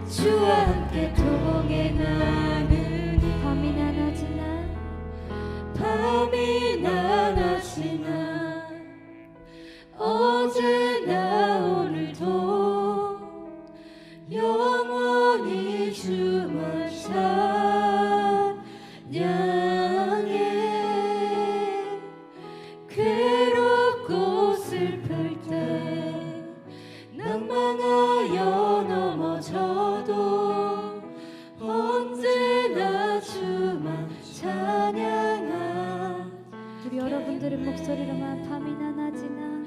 주와 함께 동행하느니 밤이나 낮이나 밤이나 낮이나 어제나 오늘도 영원히 주만 찬양해. 괴롭고 슬플 때 낭망하여 넘어져도 언제나 주만 찬양하. 우리 여러분들의 목소리로만 밤이나 낮이나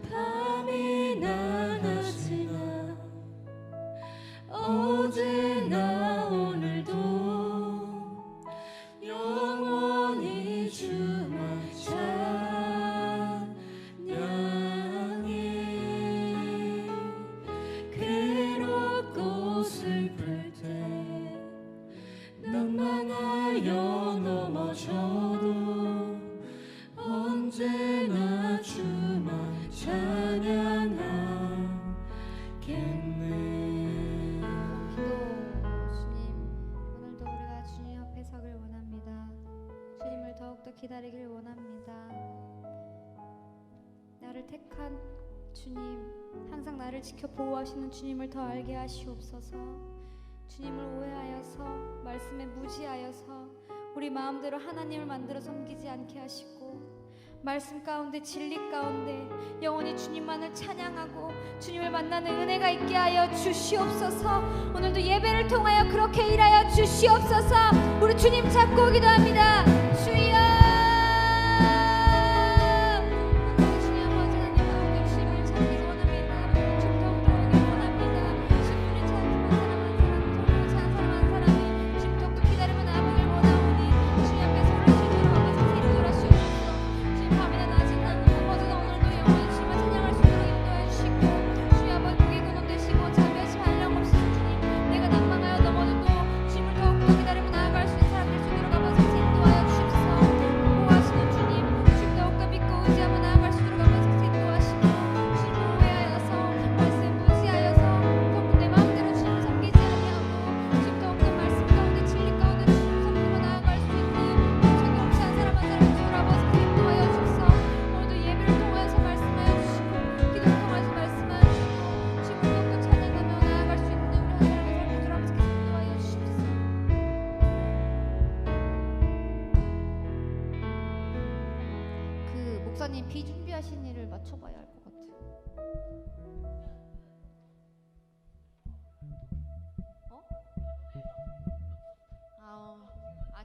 밤이나 낮이나 어제나 오늘도 영원히 주만 찬양해. 괴롭고 슬플 때 낭망하여 넘어져도 언제나 주만 찬양하겠네. 기도. 주님, 오늘도 우리가 주님 앞에 서길 원합니다. 주님을 더욱더 기다리길 원합니다. 나를 택한 주님, 항상 나를 지켜 보호하시는 주님을 더 알게 하시옵소서. 주님을 오해하여서 말씀에 무지하여서 우리 마음대로 하나님을 만들어 섬기지 않게 하시고, 말씀 가운데 진리 가운데 영원히 주님만을 찬양하고 주님을 만나는 은혜가 있게 하여 주시옵소서. 오늘도 예배를 통하여 그렇게 일하여 주시옵소서. 우리 주님 잡고 기도합니다. 주여, 주님 아버지 하나님 가운데 주님을 찾기 원합니다. 좀 더욱더 오길 원합니다. 주님을 찾기만 사람 한 사람이 주님 더욱더 기다림을 나아가길 원하오니 주님 앞에서 우리 주님을 아버지 새로 돌아주옵소서. 주님 밤이나 낮이나 어제나 오늘도 영원히 주님을 찬양할 수 있도록 인도해 주시고, 주님 아버지 고개 근원되시고 자비하심 한량없이 주님 내가 낭망하여 넘어져도 주님을 더욱더 기다리며 나아갈 수 있는 사람들 수 있도록 아버지 인도하여 주십시오. 보호하시는 주님, 주님 더욱더 믿고 의지하며 나아갈 수 있도록 아버지 인도하시고, 주님을 오해하여서 말씀에 무지하여서 더욱 내 마음대로 주님을 섬기지 아니하고 주님 더욱더 말씀 가운데 진리 가운데 주님을 섬기며 나아갈 수 있는 정없이 한 사람 한 사람 주를 아버지 인도하여 주옵소서. 오늘도 예배를 통하여서 말씀하여 주시고 기도를 통하여서 말씀하여 주시고 주님을 더욱더 찬양하며 나아갈 수 있는 우리 하나님의 삶을 아버지 인도하여 주십시오. 그 목사님 비준비하신 일을 맞춰봐야 할 것 같아요.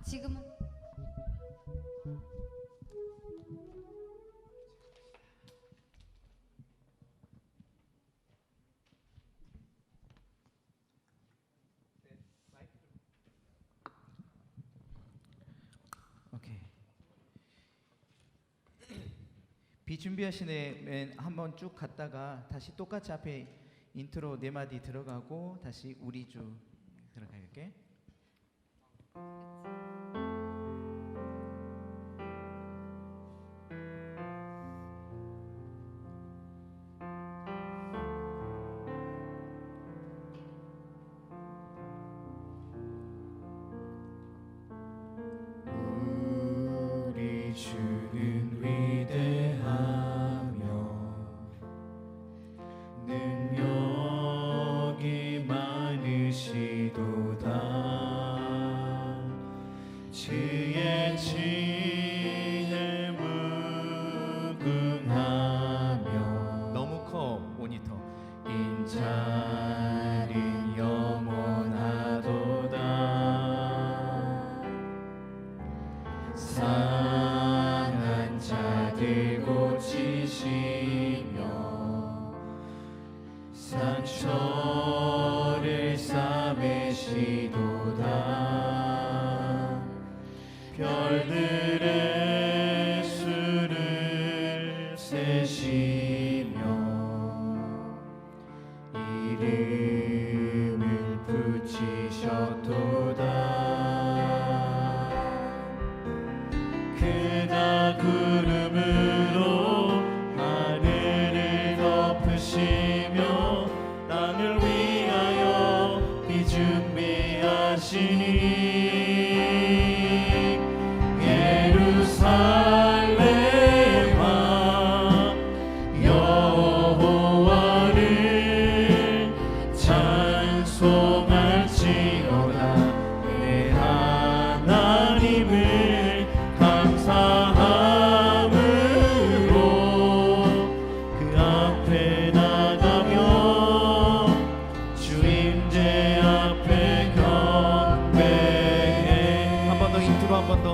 지금은 오케이. 비준비하시네 한번 쭉 갔다가 다시 똑같이 앞에 인트로 네 마디 들어가고 다시 우리 주 들어갈게. 우리 주는 위대하며 능력이 많으시도다. 주의 지혜 무궁하며 너무 커 모니터. 인자는 영원하도다. 상한 자들 고치시며 상처를 싸매시도다. 별들의 수를 세시며 이름을 붙이셨도다. 그가 구름으로 하늘을 덮으시며 땅을 위하여 빛 예루살렘아 여호와를 찬송할지어다. 내 하나님을 감사함으로 그 앞에 나가며 주임제 앞에 경배해. 한 번 더 인트로 한 번 더.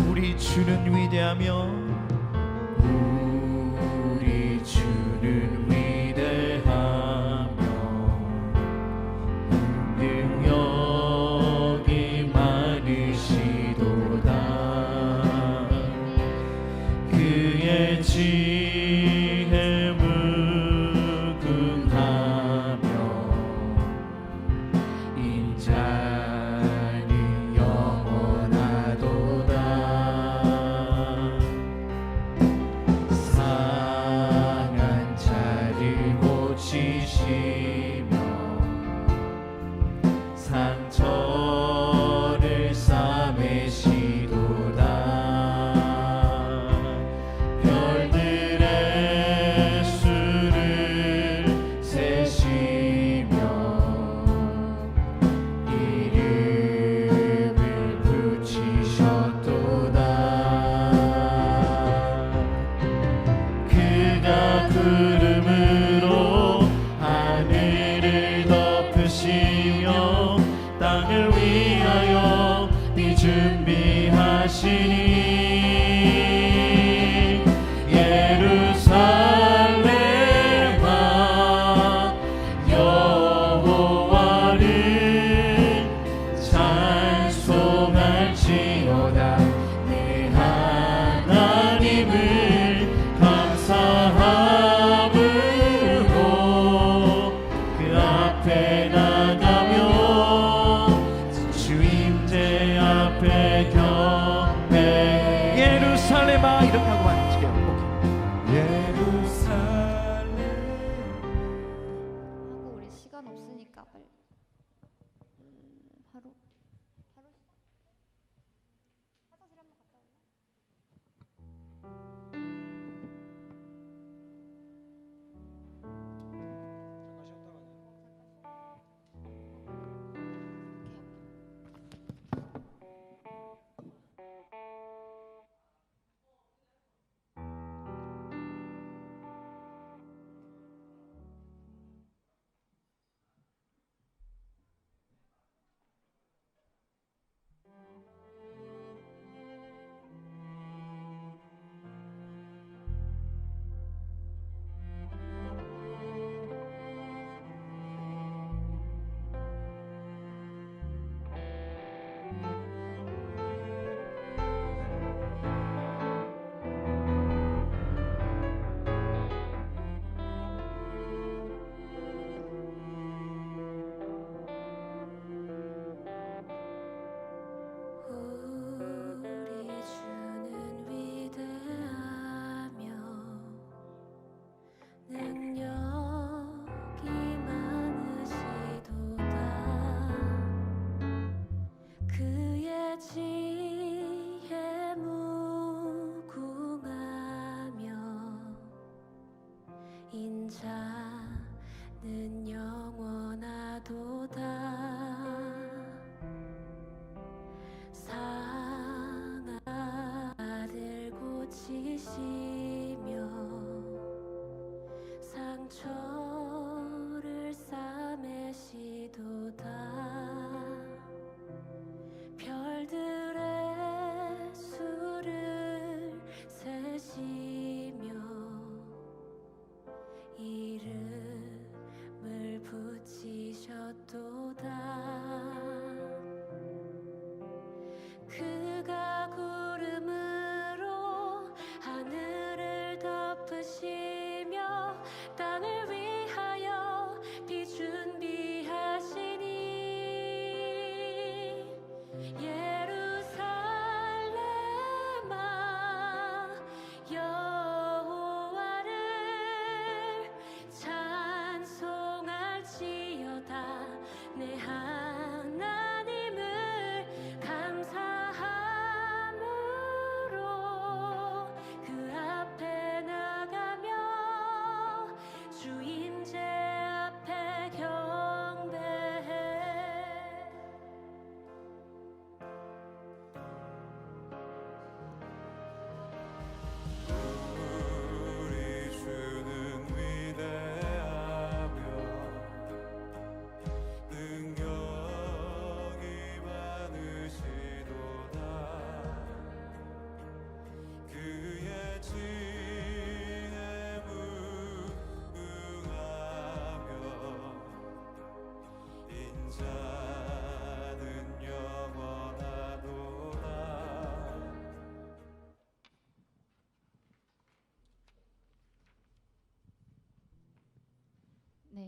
우리 주는 위대하며 우리 주는 위대하며 능력이 많으시도다. 그의 지혜 무궁하며 인자는 영원하도다. 상한 자를 고치시며 상처를 싸매시도다. 별들의 수를 세시며 이름을 붙이셨도다. 그가 구름으로 하늘을 덮으시며 땅을 위하여 비 준비하시니 예루살렘아 여호와를 찬송할지어다. 내 하나님을 감사함으로 그 앞에 나가며 주임제 앞에 경배. 예루살렘아 이렇게 하고 만지게요. 예루살렘. 하고 우리 시간 없으니까 빨리 바로 화장실 한번 갔다 올래?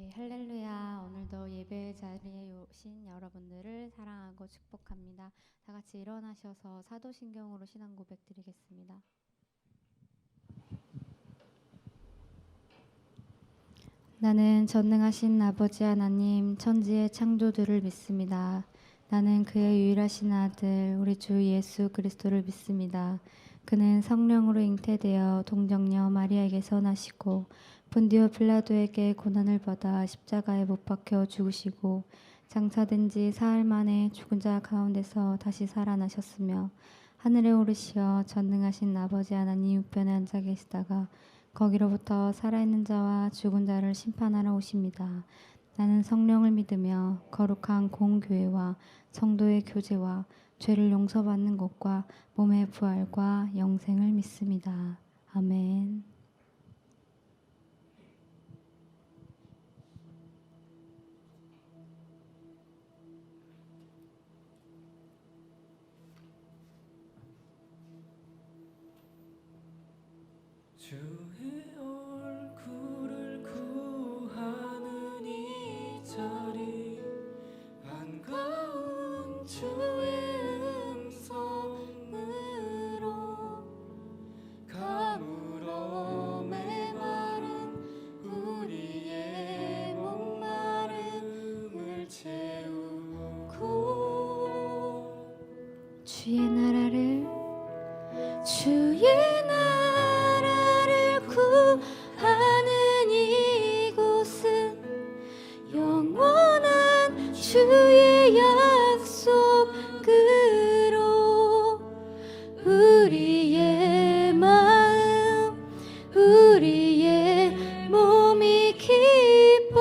네, 할렐루야. 오늘도 예배 자리에 오신 여러분들을 사랑하고 축복합니다. 다 같이 일어나셔서 사도신경으로 신앙 고백 드리겠습니다. 나는 전능하신 아버지 하나님, 천지의 창조주를 믿습니다. 나는 그의 유일하신 아들, 우리 주 예수 그리스도를 믿습니다. 그는 성령으로 잉태되어 동정녀 마리아에게서 나시고 본디오 빌라도에게 고난을 받아 십자가에 못 박혀 죽으시고 장사된 지 사흘 만에 죽은 자 가운데서 다시 살아나셨으며 하늘에 오르시어 전능하신 아버지 하나님 우편에 앉아 계시다가 거기로부터 살아있는 자와 죽은 자를 심판하러 오십니다. 나는 성령을 믿으며 거룩한 공교회와 성도의 교제와 죄를 용서받는 것과 몸의 부활과 영생을 믿습니다. 아멘. 주의 얼굴을 구하는 이 자리 반가운 주의 음성으로 가물어 메마른 우리의 목마름을 채우고 주의 나라를 구하는 이곳은 영원한 주의 약속으로 우리의 마음 우리의 몸이 기뻐합니다.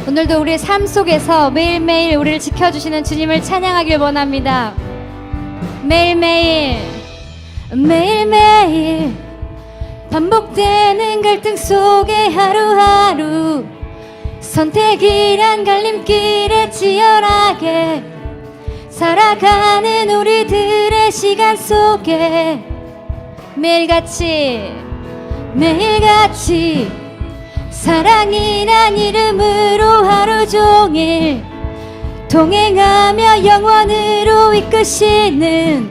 오늘도 우리의 삶 속에서 매일매일 우리를 지켜주시는 주님을 찬양하길 원합니다. 매일매일 반복되는 갈등 속에 하루하루 선택이란 갈림길에 치열하게 살아가는 우리들의 시간 속에 매일같이 사랑이란 이름으로 하루 종일 동행하며 영원으로 이끄시는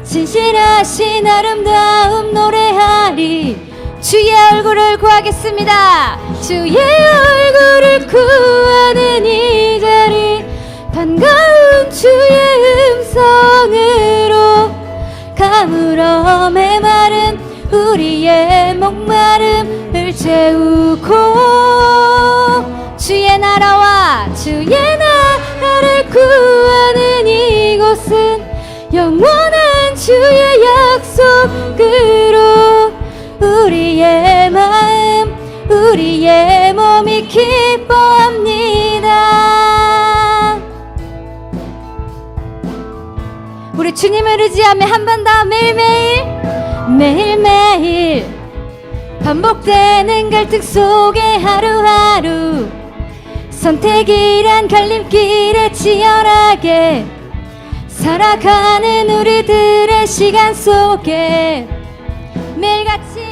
진실하신 아름다움 노래하리. 주의 얼굴을 구하겠습니다. 주의 얼굴을 구하는 이 자리 반가운 주의 음성으로 가물어 메마른 우리의 목마름을 채우고 주의 나라와 주의 나라를 구하는 이곳은 영원한 주의 약속으로 우리의 마음 우리의 몸이 기뻐합니다. 우리 주님을 의지하며 한 번 더 매일매일 반복되는 갈등 속에 하루하루 선택이란 갈림길에 치열하게 살아가는 우리들의 시간 속에 매일같이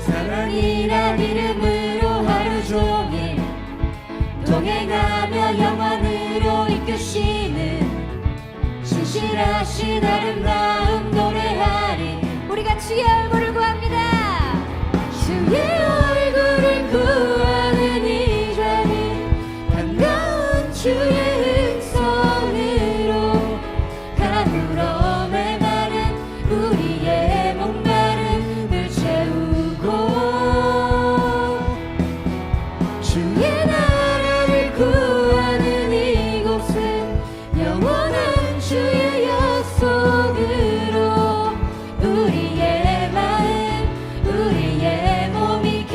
사랑이란 이름으로 하루 종일 동행하며 영원으로 이끄시는 진실하신 아름다움 노래하리. 우리가 주의 얼굴을 구합니다. 주의 얼굴을 구하는 이 자리 반가운 주의 음성으로 가물어 메마른 우리의 목마름을 채우고 주의 나라를 구하는 이곳은 영원한 주의 약속으로 우리의 마음 우리의 몸이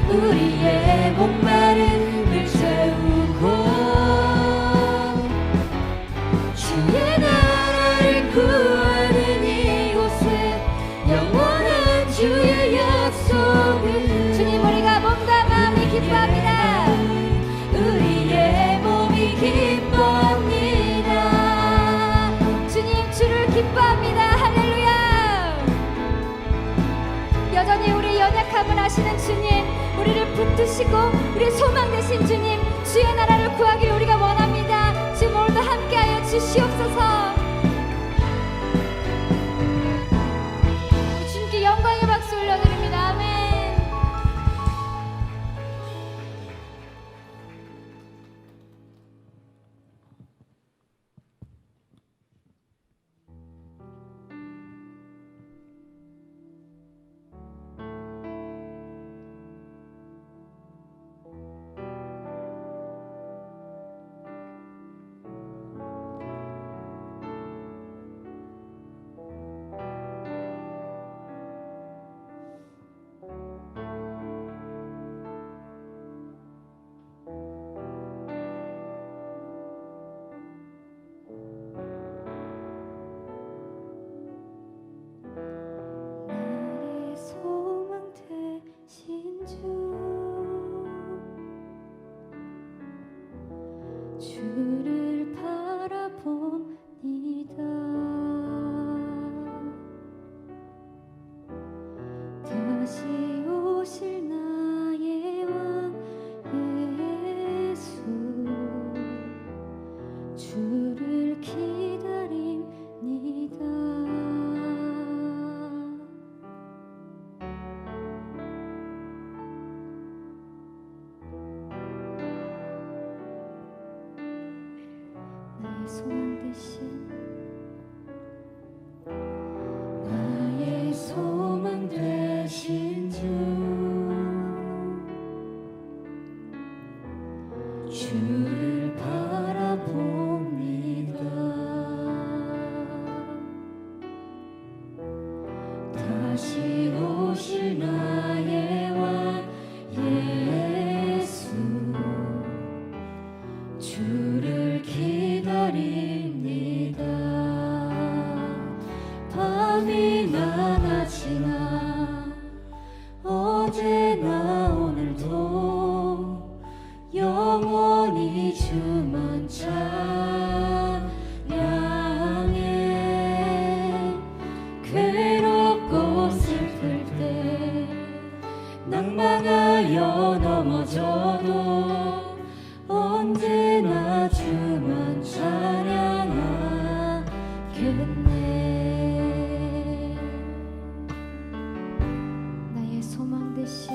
우리의 목마름을 채우고 주의 나라를 구하는 이곳에 영원한 주의 약속을 주님 우리가 몸과 마음이 기뻐합니다. 우리의 몸이 기뻐합니다. 주님 주를 기뻐합니다. 할렐루야. 여전히 우리 연약함을 아시는 주님, 우리를 붙드시고 우리 소망 되신 주님, 주의 나라를 구하기를 우리가 원합니다. 지금 오늘도 함께하여 주시옵소서. 주님께 영광의 박수 올려드립니다. 아멘. 나의 소망 되신 주를 바라봅니다. 다시 오실 나의 왕 예수 주를 기다립니다. 나의 소망 되신 주를 바라봅니다. 다시 오실 나의 왕 예수 주를 기다립니다. 밤이나 낮이나 어제나 오늘도 영원히 주만 찬양해. 괴롭고 슬플 때 낭망하여 넘어져도 언제나 주만 찬양하겠네. 나의 소망 되신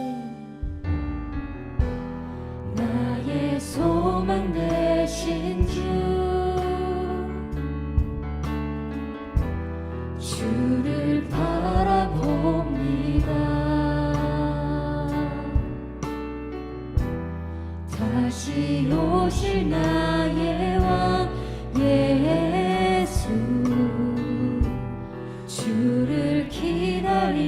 나의 소망 되신 주를 바라봅니다. 다시 오실 나의 왕 예수 주를 기다립니다.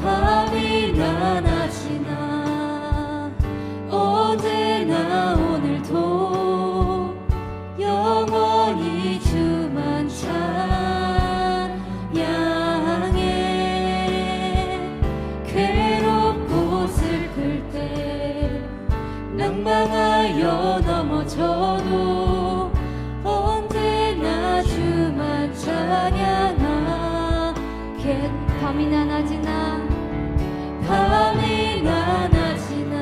밤이나 낮이나 어제나 오늘도 영원히 주만 찬양해. 괴롭고 슬플 때 낭망하여 넘어져도 언제나 주만 찬양하겠네. 밤이나 낮이나 밤이나 낮이나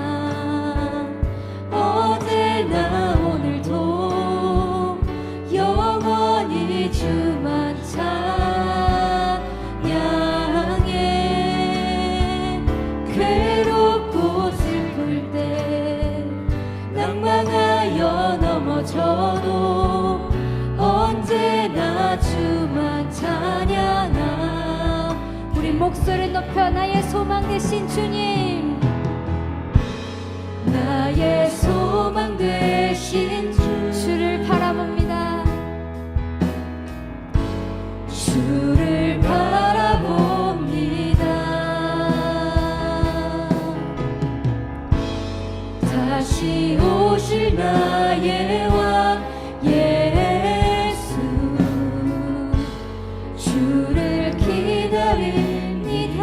어제나 오늘도 영원히 주만 찬양해. 괴롭고 슬플 때 낭망하여 넘어져도 언제나 주만 찬양하. 우리 목소리 높여 나의 소망 되신 주님, 나의 소망 되신 주를 바라봅니다. 주를 바라봅니다. 나의 왕 예수 주를 기다립니다.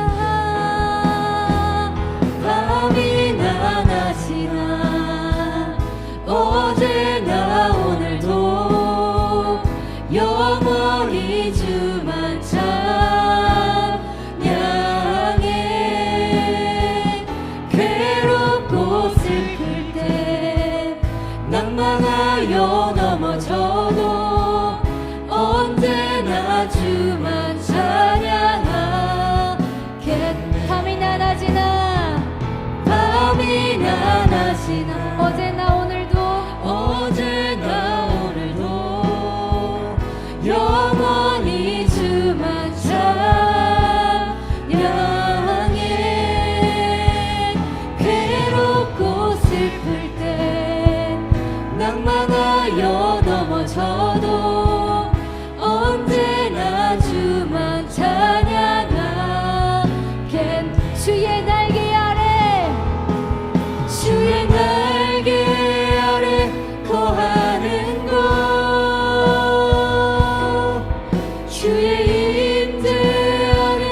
밤이나 낮이나 어제나 오늘도 영원히 주만 찬양해. 괴롭고 슬플 때 낭망하여 넘어져도 언제나 주만 찬양하게. 밤이나 낮이나 밤이나 낮이나 어제나 오늘도 어제나 오늘도 영원히 주만 찬양해. 괴롭고 슬플 때 낭망하여 넘어져도 언제나 주만 찬양하게. 주의 날개 아래 주의 날개 아래 거하는 것 주의 임재 아래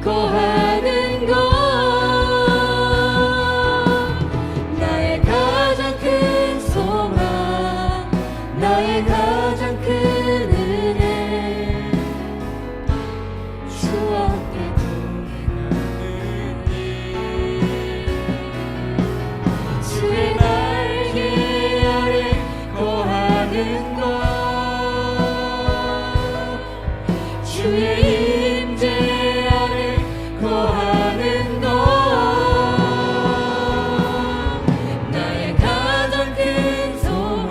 거하는 것 나의 가장 큰 소망 나의 가장 큰 은혜 주와 함께 주의 날개 아래 거하는 것 주의 임재 아래 거하는 것 나의 가장 큰 소망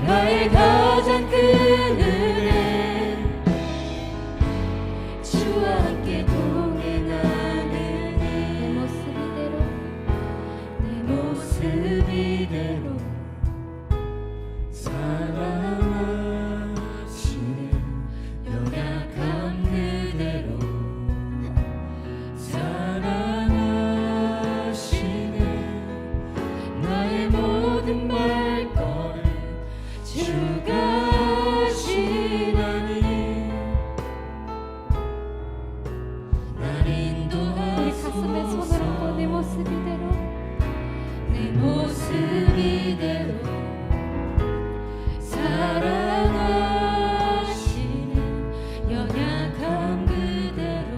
나의 가장 큰 은혜 주와 함께 동행하는 내 모습 이대로 내 모습 이대로 사랑하시는 연약함 그대로 사랑하시는 나의 모든 말걸음 주가 하시나니 날 내 가슴에 손을 얹고 내 모습 이대로 내 모습 이대로 사랑하시는 연약함 그대로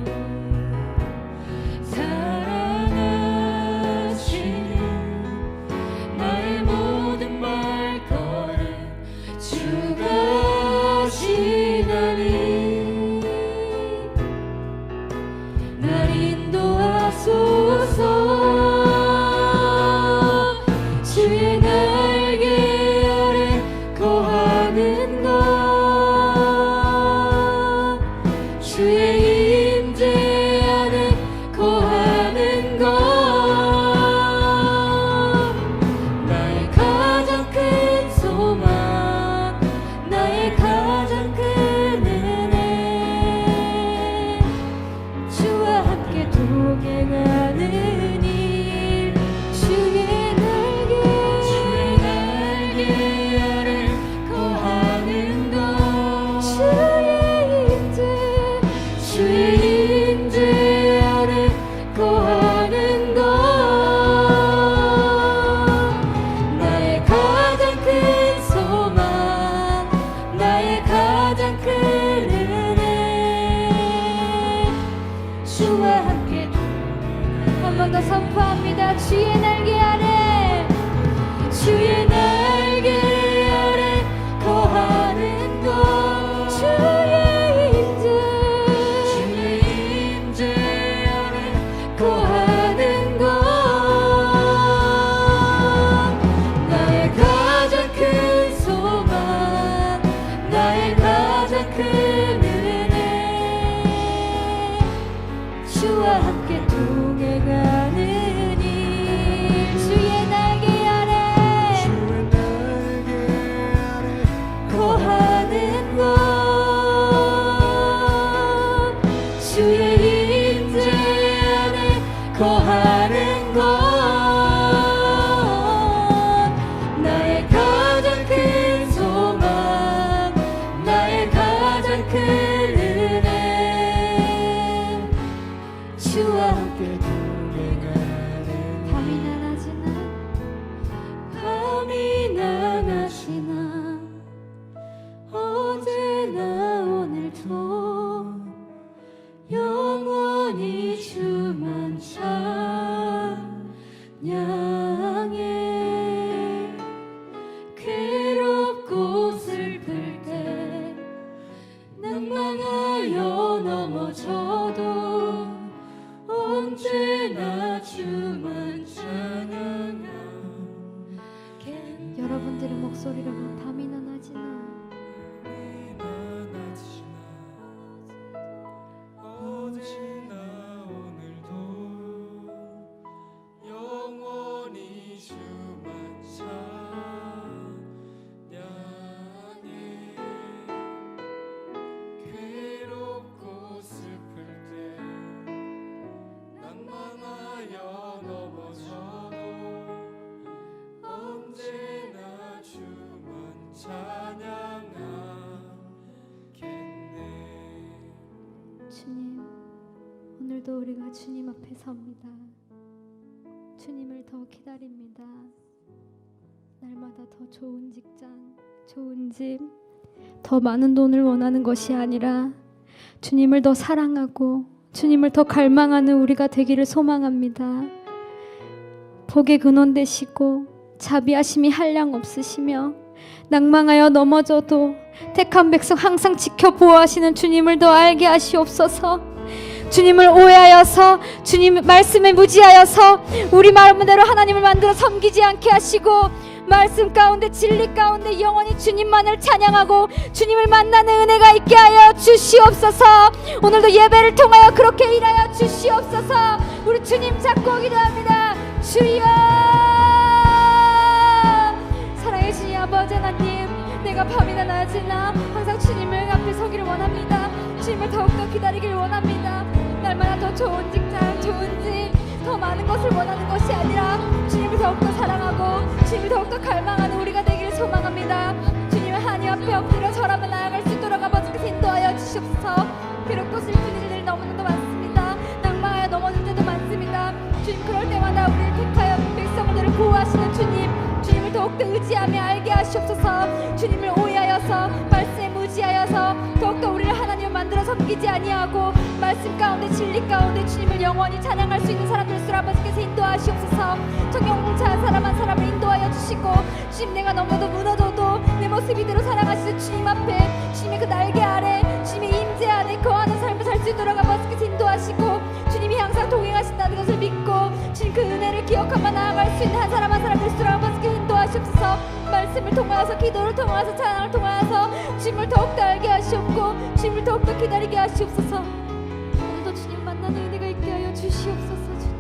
사랑하시는 나의 모든 말걸음 주가 하시나니 날 인도하소서 주의 날개 아래 거하는 것 주의 임재 안에 거하는 것 나의 가장 큰 소망 나의 가장 큰 은혜 주와 함께 동행하는 일 주의 날개 아래 거하는 것 주의 임재 아래 거하는 것 나의 가장 큰 소망 나의 가장 큰 은혜 주와 함께 한 번 더 선포합니다. 주의 날개 아래 주의 날개 아래 거하는 것 주의 임재 아래 거하는 것 나의 가장 큰 소망 나의 가장 큰 은혜 주와 함께 동행하는 일 주의 날개 아래 거하는 것 주의 임재 안에 거하는 것 주와 함께 동행하는 밤이나 낮이나 밤이나 낮이나 어제나 오늘도 영원히 주만 찬양해. 괴롭고 슬플 때 낭망하여 넘어져도 언제나 주만 찬양하겠네. 여러분들의 목소리로 밤이나 낮이나 어제나 오늘도 영원히 주만 찬양해. 괴롭고 슬플 때 낭만하여 넘어져도 언제나 주만 찬양하겠네. 주님, 오늘도 우리가 주님 앞에 섭니다. 주님을 더 기다립니다. 날마다 더 좋은 직장, 좋은 집, 더 많은 돈을 원하는 것이 아니라 주님을 더 사랑하고 주님을 더 갈망하는 우리가 되기를 소망합니다. 복의 근원 되시고 자비하심이 한량 없으시며 낭망하여 넘어져도 택한 백성 항상 지켜보호하시는 주님을 더 알게 하시옵소서. 주님을 오해하여서 주님 말씀에 무지하여서 우리 마음대로 하나님을 만들어 섬기지 않게 하시고 말씀 가운데 진리 가운데 영원히 주님만을 찬양하고 주님을 만나는 은혜가 있게 하여 주시옵소서. 오늘도 예배를 통하여 그렇게 일하여 주시옵소서. 우리 주님 잡고 기도합니다. 주여, 사랑의 주님 아버지 하나님, 내가 밤이나 낮이나 항상 주님을 앞에 서기를 원합니다. 주님을 더욱더 기다리기를 원합니다. 날마다 더 좋은 직장, 좋은 집, 더 많은 것을 원하는 것이 아니라 주님을 더욱더 사랑하고 주님을 더욱더 갈망하는 우리가 되기를 소망합니다. 주님의 하나님 앞에 엎드려 절하며 나아갈 수 있도록 아버지께서 인도하여 주시옵소서. 괴롭고 슬픈 일들이 너무나도 많습니다. 낭망하여 넘어질 때도 많습니다. 주님, 그럴 때마다 우리를 택하여 백성들을 보호하시는 주님을 더욱더 의지하며 알게 하시옵소서. 주님을 오해하여서 말씀에 무지하여서 더욱더 우리를 하나님을 만들어 섬기지 아니하고 말씀 가운데 진리 가운데 주님을 영원히 찬양할 수 있는 사람들수록 아버지께서 인도하시옵소서. 청경공차한 사람 한 사람을 인도하여 주시고 주님, 내가 너무도 무너져도 내 모습 이대로 사랑하시는 주님 앞에 주님의 그 날개 아래 주님의 임재 안에 거하는 삶을 살 수 있도록 아버지께서 인도하시고 주님이 항상 동행하신다는 것을 믿고 주님 그 은혜를 기억하며 나아갈 수 있는 한 사람 한 사람일수록 아버지께서 인도하시옵소서. 말씀을 통하여서 기도를 통하여서 찬양을 통하여서 주님을 더욱더 알게 하시옵고 주님을 더욱더 기다리게 하시옵소서. 오늘도 주님 만나는 은혜가 있게 하여 주시옵소서. 주님.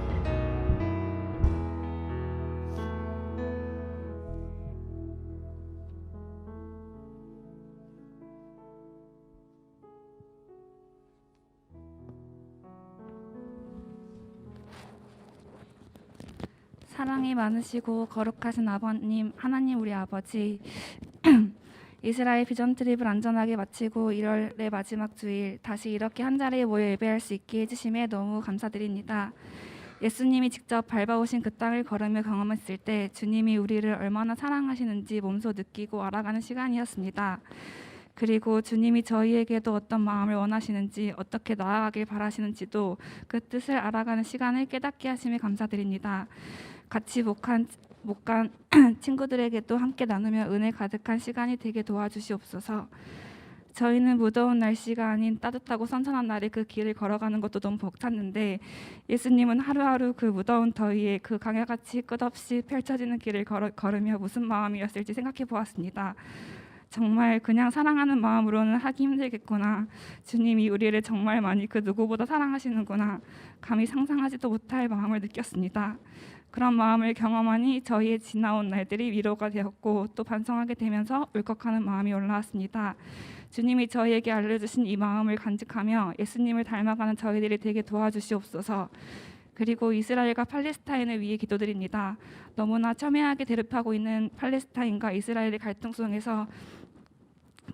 사랑이 많으시고 거룩하신 아버님, 하나님 우리 아버지, 이스라엘 비전 트립을 안전하게 마치고 1월의 마지막 주일 다시 이렇게 한 자리에 모여 예배할 수 있게 해주심에 너무 감사드립니다. 예수님이 직접 밟아오신 그 땅을 걸으며 경험했을 때 주님이 우리를 얼마나 사랑하시는지 몸소 느끼고 알아가는 시간이었습니다. 그리고 주님이 저희에게도 어떤 마음을 원하시는지 어떻게 나아가길 바라시는지도 그 뜻을 알아가는 시간을 깨닫게 하심에 감사드립니다. 같이 못 간 친구들에게도 함께 나누며 은혜 가득한 시간이 되게 도와주시옵소서. 저희는 무더운 날씨가 아닌 따뜻하고 선선한 날에 그 길을 걸어가는 것도 너무 벅찼는데 예수님은 하루하루 그 무더운 더위에 그 강야같이 끝없이 펼쳐지는 길을 걸으며 무슨 마음이었을지 생각해 보았습니다. 정말 그냥 사랑하는 마음으로는 하기 힘들겠구나. 주님이 우리를 정말 많이 그 누구보다 사랑하시는구나. 감히 상상하지도 못할 마음을 느꼈습니다. 그런 마음을 경험하니 저희의 지나온 날들이 위로가 되었고 또 반성하게 되면서 울컥하는 마음이 올라왔습니다. 주님이 저희에게 알려주신 이 마음을 간직하며 예수님을 닮아가는 저희들이 되게 도와주시옵소서. 그리고 이스라엘과 팔레스타인을 위해 기도드립니다. 너무나 첨예하게 대립하고 있는 팔레스타인과 이스라엘의 갈등 속에서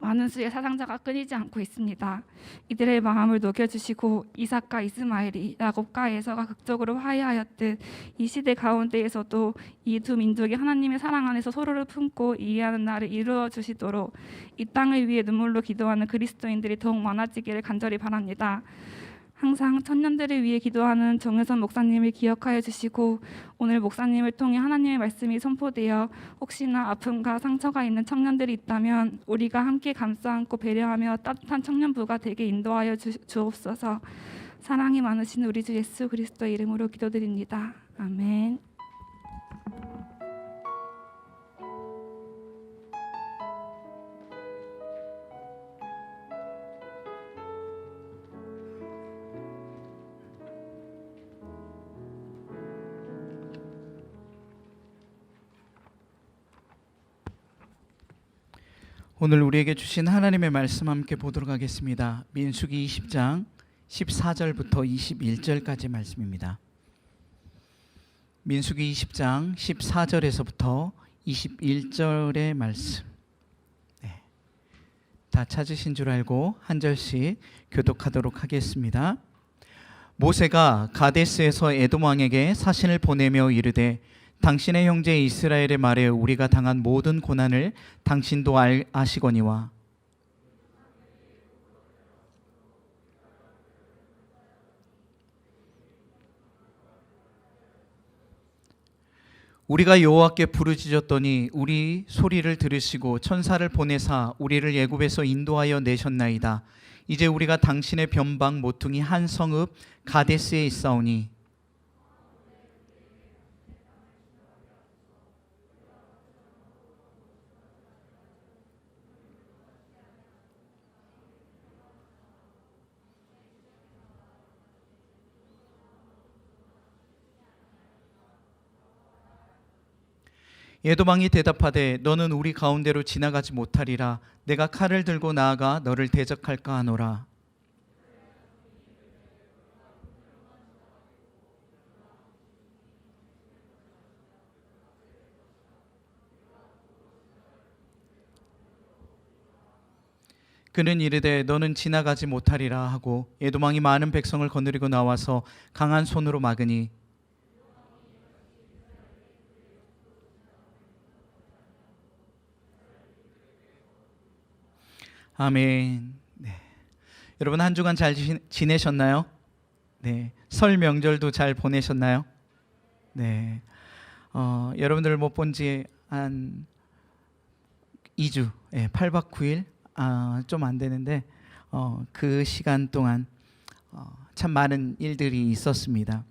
많은 수의 사상자가 끊이지 않고 있습니다. 이들의 마음을 녹여주시고 이삭과 이스마엘이 야곱과 에서가 극적으로 화해하였듯 이 시대 가운데에서도 이 두 민족이 하나님의 사랑 안에서 서로를 품고 이해하는 날을 이루어 주시도록 이 땅을 위해 눈물로 기도하는 그리스도인들이 더욱 많아지기를 간절히 바랍니다. 항상 청년들을 위해 기도하는 정혜선 목사님을 기억하여 주시고 오늘 목사님을 통해 하나님의 말씀이 선포되어 혹시나 아픔과 상처가 있는 청년들이 있다면 우리가 함께 감싸 안고 배려하며 따뜻한 청년부가 되게 인도하여 주옵소서. 사랑이 많으신 우리 주 예수 그리스도의 이름으로 기도드립니다. 아멘. 오늘 우리에게 주신 하나님의 말씀 함께 보도록 하겠습니다. 민수기 20장 14절부터 21절까지 말씀입니다. 민수기 20장 14절에서부터 21절의 말씀. 네. 다 찾으신 줄 알고 한 절씩 교독하도록 하겠습니다. 모세가 가데스에서 에돔 왕에게 사신을 보내며 이르되 당신의 형제 이스라엘의 말에 우리가 당한 모든 고난을 당신도 아시거니와 우리가 여호와께 부르짖었더니 우리 소리를 들으시고 천사를 보내사 우리를 애굽에서 인도하여 내셨나이다. 이제 우리가 당신의 변방 모퉁이 한 성읍 가데스에 있사오니 에돔 왕이 대답하되 너는 우리 가운데로 지나가지 못하리라. 내가 칼을 들고 나아가 너를 대적할까 하노라. 그는 이르되 너는 지나가지 못하리라 하고 에돔 왕이 많은 백성을 거느리고 나와서 강한 손으로 막으니 아멘. 네. 여러분 한 주간 잘 지내셨나요? 네. 설 명절도 잘 보내셨나요? 네. 여러분들 못 본 지 한 2주, 8박 9일 좀 안 되는데 그 시간 동안 참 많은 일들이 있었습니다.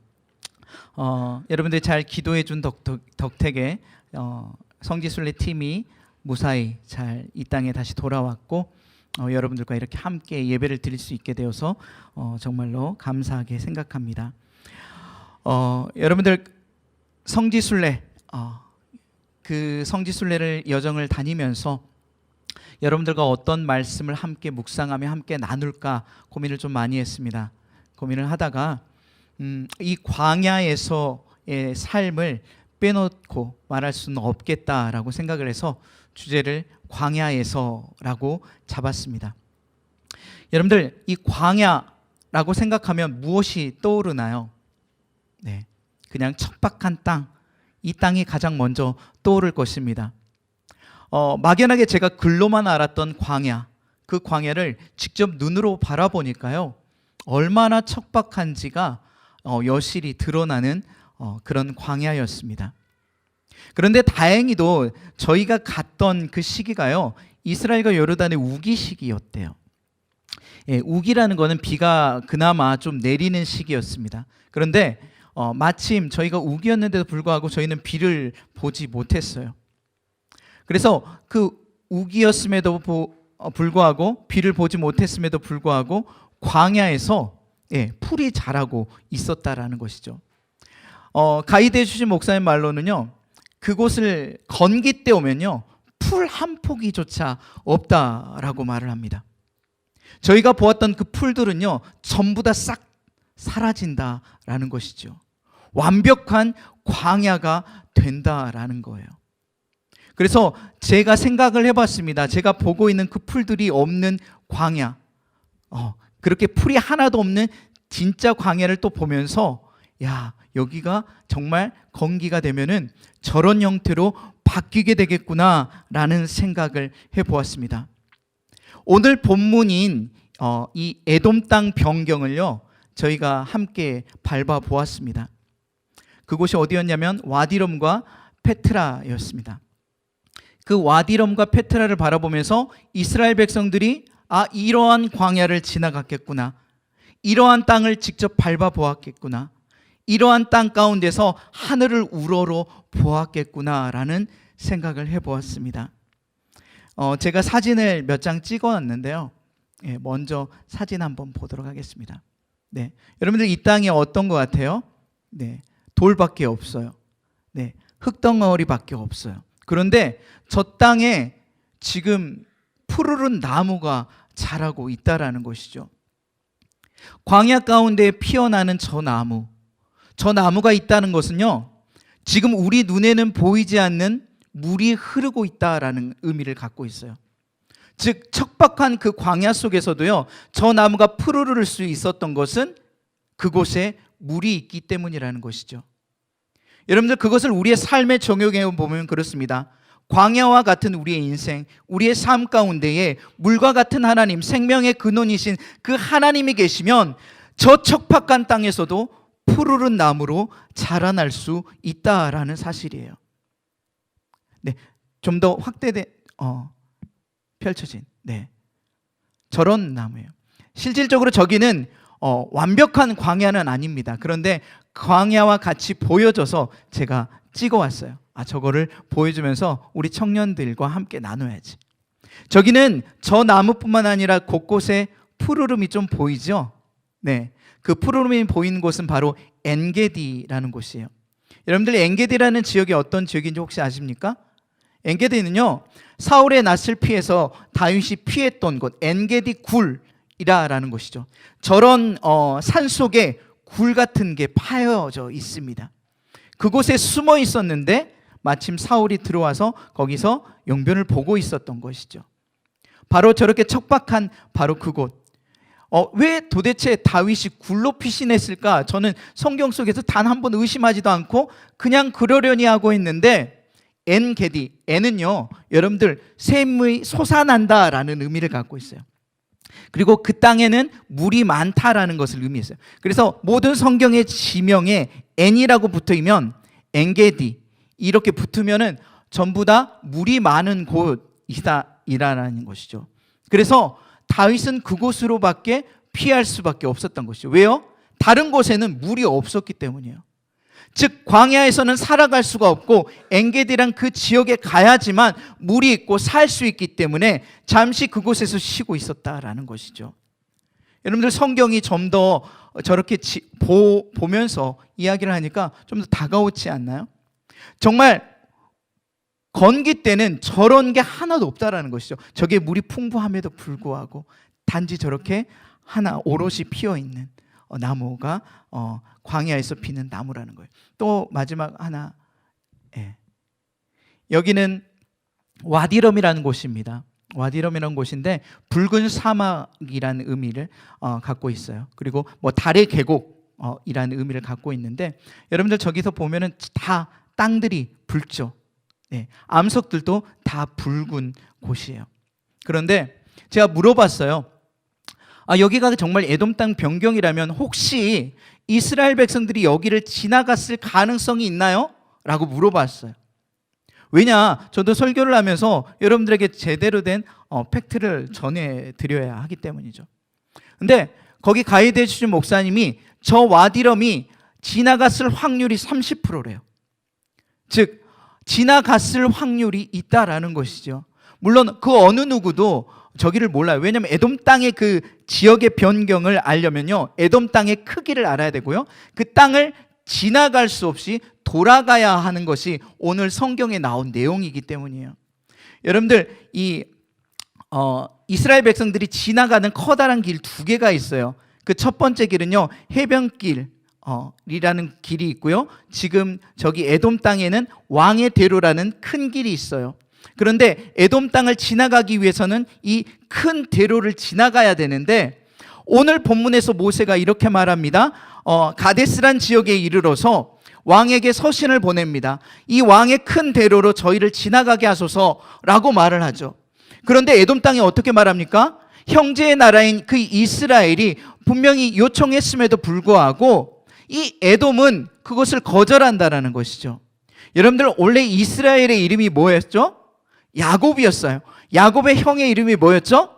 여러분들 잘 기도해 준 덕택에 성지순례 팀이 무사히 잘 이 땅에 다시 돌아왔고 여러분들과 이렇게 함께 예배를 드릴 수 있게 되어서 정말로 감사하게 생각합니다. 여러분들 성지순례 그 성지순례를 여정을 다니면서 여러분들과 어떤 말씀을 함께 묵상하며 함께 나눌까 고민을 좀 많이 했습니다. 고민을 하다가 이 광야에서의 삶을 빼놓고 말할 수는 없겠다라고 생각을 해서 주제를 광야에서라고 잡았습니다. 여러분들 이 광야라고 생각하면 무엇이 떠오르나요? 네, 그냥 척박한 땅, 이 땅이 가장 먼저 떠오를 것입니다. 막연하게 제가 글로만 알았던 광야, 그 광야를 직접 눈으로 바라보니까요 얼마나 척박한지가 여실히 드러나는 그런 광야였습니다. 그런데 다행히도 저희가 갔던 그 시기가요 이스라엘과 요르단의 우기 시기였대요. 우기라는 거는 비가 그나마 좀 내리는 시기였습니다. 그런데 마침 저희가 우기였는데도 불구하고 저희는 비를 보지 못했어요. 그래서 그 우기였음에도 불구하고 비를 보지 못했음에도 불구하고 광야에서 풀이 자라고 있었다라는 것이죠. 가이드해 주신 목사님 말로는요 그곳을 건기 때 오면요 풀 한 포기조차 없다라고 말을 합니다. 저희가 보았던 그 풀들은요 전부 다 싹 사라진다라는 것이죠. 완벽한 광야가 된다라는 거예요. 그래서 제가 생각을 해봤습니다. 제가 보고 있는 그 풀들이 없는 광야, 그렇게 풀이 하나도 없는 진짜 광야를 또 보면서 야, 여기가 정말 건기가 되면은 저런 형태로 바뀌게 되겠구나라는 생각을 해보았습니다. 오늘 본문인 이 에돔 땅 변경을요, 저희가 함께 밟아보았습니다. 그곳이 어디였냐면 와디럼과 페트라였습니다. 그 와디럼과 페트라를 바라보면서 이스라엘 백성들이 이러한 광야를 지나갔겠구나, 이러한 땅을 직접 밟아보았겠구나, 이러한 땅 가운데서 하늘을 우러러 보았겠구나라는 생각을 해보았습니다. 제가 사진을 몇 장 찍어놨는데요. 먼저 사진 한번 보도록 하겠습니다. 네, 여러분들 이 땅이 어떤 것 같아요? 네, 돌밖에 없어요. 네, 흙덩어리밖에 없어요. 그런데 저 땅에 지금 푸르른 나무가 자라고 있다라는 것이죠. 광야 가운데 피어나는 저 나무가 있다는 것은요, 지금 우리 눈에는 보이지 않는 물이 흐르고 있다라는 의미를 갖고 있어요. 즉 척박한 그 광야 속에서도요, 저 나무가 푸르를 수 있었던 것은 그곳에 물이 있기 때문이라는 것이죠. 여러분들 그것을 우리의 삶의 적용해 보면 그렇습니다. 광야와 같은 우리의 인생, 우리의 삶 가운데에 물과 같은 하나님, 생명의 근원이신 그 하나님이 계시면 저 척박한 땅에서도 푸르른 나무로 자라날 수 있다라는 사실이에요. 네, 좀 더 확대된 펼쳐진 저런 나무예요. 실질적으로 저기는 완벽한 광야는 아닙니다. 그런데 광야와 같이 보여져서 제가 찍어왔어요. 저거를 보여주면서 우리 청년들과 함께 나눠야지. 저기는 저 나무뿐만 아니라 곳곳에 푸르름이 좀 보이죠? 네, 그 푸르름이 보이는 곳은 바로 엔게디라는 곳이에요. 여러분들 엔게디라는 지역이 어떤 지역인지 혹시 아십니까? 엔게디는요, 사울의 낯을 피해서 다윗이 피했던 곳, 엔게디 굴이라는 곳이죠. 저런 산 속에 굴 같은 게 파여져 있습니다. 그곳에 숨어 있었는데 마침 사울이 들어와서 거기서 용변을 보고 있었던 것이죠. 바로 저렇게 척박한 바로 그곳. 왜 도대체 다윗이 굴로 피신했을까? 저는 성경 속에서 단 한 번 의심하지도 않고 그냥 그러려니 하고 있는데, 엔게디, 엔은요, 여러분들 샘이 솟아난다라는 의미를 갖고 있어요. 그리고 그 땅에는 물이 많다라는 것을 의미했어요. 그래서 모든 성경의 지명에 엔이라고 붙으면 엔게디 이렇게 붙으면은 전부 다 물이 많은 곳이다라는 것이죠. 그래서 다윗은 그곳으로밖에 피할 수밖에 없었던 것이죠. 왜요? 다른 곳에는 물이 없었기 때문이에요. 즉 광야에서는 살아갈 수가 없고 엔게디란 그 지역에 가야지만 물이 있고 살 수 있기 때문에 잠시 그곳에서 쉬고 있었다라는 것이죠. 여러분들 성경이 좀 더 저렇게 보면서 이야기를 하니까 좀 더 다가오지 않나요? 정말 건기 때는 저런 게 하나도 없다라는 것이죠. 저게 물이 풍부함에도 불구하고 단지 저렇게 하나 오롯이 피어있는 나무가 광야에서 피는 나무라는 거예요. 또 마지막 하나, 여기는 와디럼이라는 곳입니다. 와디럼이라는 곳인데 붉은 사막이라는 의미를 갖고 있어요. 그리고 달의 계곡이라는 의미를 갖고 있는데, 여러분들 저기서 보면은 다 땅들이 붉죠. 암석들도 다 붉은 곳이에요. 그런데 제가 물어봤어요. 여기가 정말 에돔 땅 변경이라면 혹시 이스라엘 백성들이 여기를 지나갔을 가능성이 있나요? 라고 물어봤어요. 왜냐, 저도 설교를 하면서 여러분들에게 제대로 된 팩트를 전해드려야 하기 때문이죠. 근데 거기 가이드 해주신 목사님이 저 와디럼이 지나갔을 확률이 30%래요. 즉 지나갔을 확률이 있다라는 것이죠. 물론 그 어느 누구도 저기를 몰라요. 왜냐하면 에돔 땅의 그 지역의 변경을 알려면요, 에돔 땅의 크기를 알아야 되고요, 그 땅을 지나갈 수 없이 돌아가야 하는 것이 오늘 성경에 나온 내용이기 때문이에요. 여러분들 이스라엘 백성들이 지나가는 커다란 길 두 개가 있어요. 그 첫 번째 길은요, 해변길 이라는 길이 있고요, 지금 저기 에돔 땅에는 왕의 대로라는 큰 길이 있어요. 그런데 에돔 땅을 지나가기 위해서는 이 큰 대로를 지나가야 되는데 오늘 본문에서 모세가 이렇게 말합니다. 가데스란 지역에 이르러서 왕에게 서신을 보냅니다. 이 왕의 큰 대로로 저희를 지나가게 하소서라고 말을 하죠. 그런데 에돔 땅이 어떻게 말합니까? 형제의 나라인 그 이스라엘이 분명히 요청했음에도 불구하고 이 에돔은 그것을 거절한다라는 것이죠. 여러분들 원래 이스라엘의 이름이 뭐였죠? 야곱이었어요. 야곱의 형의 이름이 뭐였죠?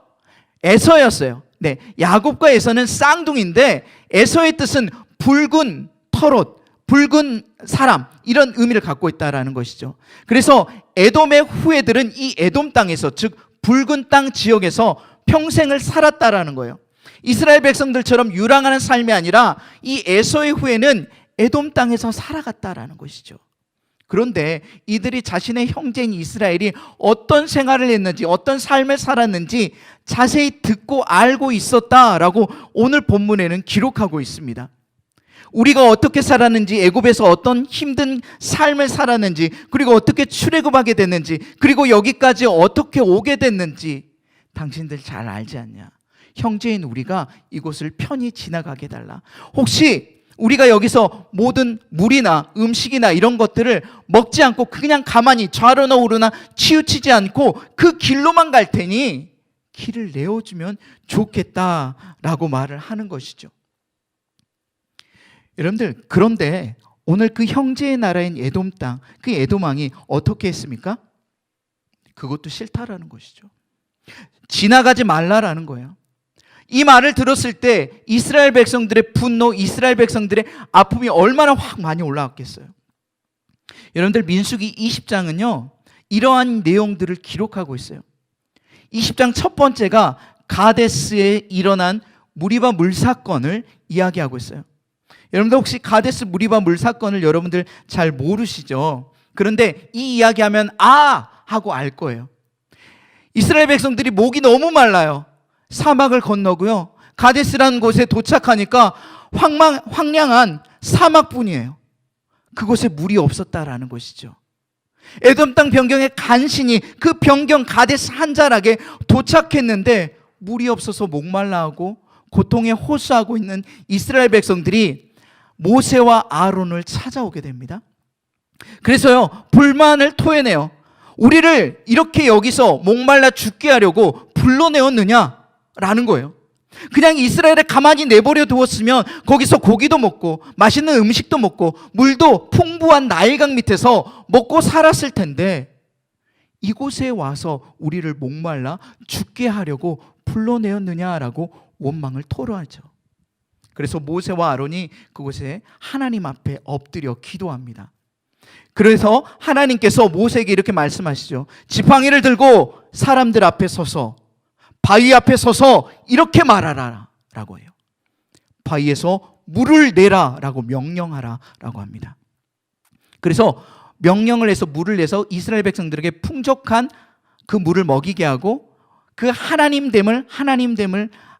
에서였어요. 네, 야곱과 에서는 쌍둥이인데 에서의 뜻은 붉은 털옷, 붉은 사람 이런 의미를 갖고 있다라는 것이죠. 그래서 에돔의 후예들은 이 에돔 땅에서 즉 붉은 땅 지역에서 평생을 살았다라는 거예요. 이스라엘 백성들처럼 유랑하는 삶이 아니라 이 에서의 후예는 에돔 땅에서 살아갔다라는 것이죠. 그런데 이들이 자신의 형제인 이스라엘이 어떤 생활을 했는지 어떤 삶을 살았는지 자세히 듣고 알고 있었다라고 오늘 본문에는 기록하고 있습니다. 우리가 어떻게 살았는지, 애굽에서 어떤 힘든 삶을 살았는지, 그리고 어떻게 출애굽하게 됐는지, 그리고 여기까지 어떻게 오게 됐는지 당신들 잘 알지 않냐? 형제인 우리가 이곳을 편히 지나가게 해달라. 혹시 우리가 여기서 모든 물이나 음식이나 이런 것들을 먹지 않고 그냥 가만히 좌로나 우로나 치우치지 않고 그 길로만 갈 테니 길을 내어주면 좋겠다라고 말을 하는 것이죠. 여러분들, 그런데 오늘 그 형제의 나라인 에돔 땅, 그 에돔 왕이 어떻게 했습니까? 그것도 싫다라는 것이죠. 지나가지 말라라는 거예요. 이 말을 들었을 때 이스라엘 백성들의 분노, 이스라엘 백성들의 아픔이 얼마나 확 많이 올라왔겠어요. 여러분들, 민수기 20장은요 이러한 내용들을 기록하고 있어요. 20장 첫 번째가 가데스에 일어난 무리바 물 사건을 이야기하고 있어요. 여러분들 혹시 가데스 무리바 물 사건을 여러분들 잘 모르시죠? 그런데 이 이야기하면 아! 하고 알 거예요. 이스라엘 백성들이 목이 너무 말라요. 사막을 건너고요. 가데스라는 곳에 도착하니까 황량한 사막뿐이에요. 그곳에 물이 없었다라는 것이죠. 에돔 땅 변경에 간신히 그 변경 가데스 한 자락에 도착했는데 물이 없어서 목말라하고 고통에 호소하고 있는 이스라엘 백성들이 모세와 아론을 찾아오게 됩니다. 그래서요 불만을 토해내요. 우리를 이렇게 여기서 목말라 죽게 하려고 불러내었느냐라는 거예요. 그냥 이스라엘을 가만히 내버려 두었으면 거기서 고기도 먹고 맛있는 음식도 먹고 물도 풍부한 나일강 밑에서 먹고 살았을 텐데 이곳에 와서 우리를 목말라 죽게 하려고 불러내었느냐라고 원망을 토로하죠. 그래서 모세와 아론이 그곳에 하나님 앞에 엎드려 기도합니다. 그래서 하나님께서 모세에게 이렇게 말씀하시죠. 지팡이를 들고 사람들 앞에 서서 바위 앞에 서서 이렇게 말하라 라고 해요. 바위에서 물을 내라 라고 명령하라 라고 합니다. 그래서 명령을 해서 물을 내서 이스라엘 백성들에게 풍족한 그 물을 먹이게 하고 그 하나님됨을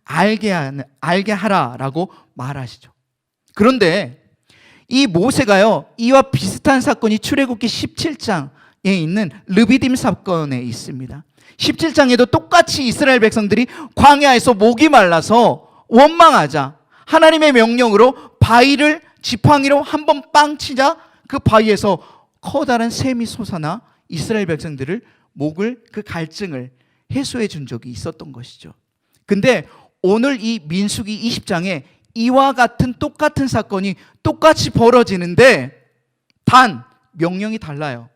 알게 하라라고 말하시죠. 그런데 이 모세가요 이와 비슷한 사건이 출애굽기 17장에 있는 르비딤 사건에 있습니다. 17장에도 똑같이 이스라엘 백성들이 광야에서 목이 말라서 원망하자 하나님의 명령으로 바위를 지팡이로 한번 빵 치자 그 바위에서 커다란 샘이 솟아나 이스라엘 백성들을 목을 그 갈증을 해소해 준 적이 있었던 것이죠. 근데 오늘 이 민수기 20장에 이와 같은 똑같은 사건이 똑같이 벌어지는데 단 명령이 달라요.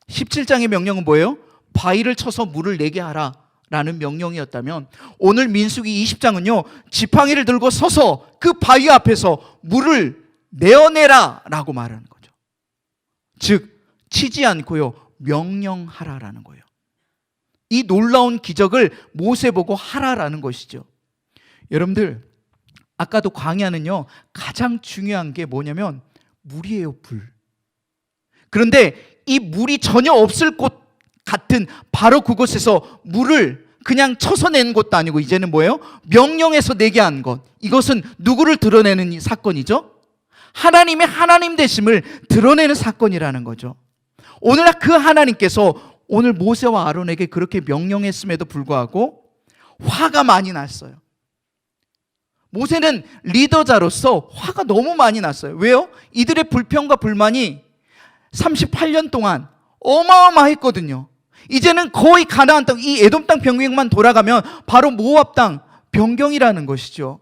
17장의 명령은 뭐예요? 바위를 쳐서 물을 내게 하라 라는 명령이었다면 오늘 민수기 20장은요 지팡이를 들고 서서 그 바위 앞에서 물을 내어내라 라고 말하는 거죠. 즉 치지 않고요 명령하라라는 거예요. 이 놀라운 기적을 모세 보고 하라라는 것이죠. 여러분들 아까도 광야는요 가장 중요한 게 뭐냐면 물이에요. 물. 그런데 이 물이 전혀 없을 곳 같은 바로 그곳에서 물을 그냥 쳐서 내는 것도 아니고 이제는 뭐예요? 명령해서 내게 한 것. 이것은 누구를 드러내는 사건이죠? 하나님의 하나님 되심을 드러내는 사건이라는 거죠. 오늘날 그 하나님께서 오늘 모세와 아론에게 그렇게 명령했음에도 불구하고 화가 많이 났어요. 모세는 리더자로서 화가 너무 많이 났어요. 왜요? 이들의 불평과 불만이 38년 동안 어마어마했거든요. 이제는 거의 가나안 땅, 이 에돔 땅 변경만 돌아가면 바로 모압 땅 변경이라는 것이죠.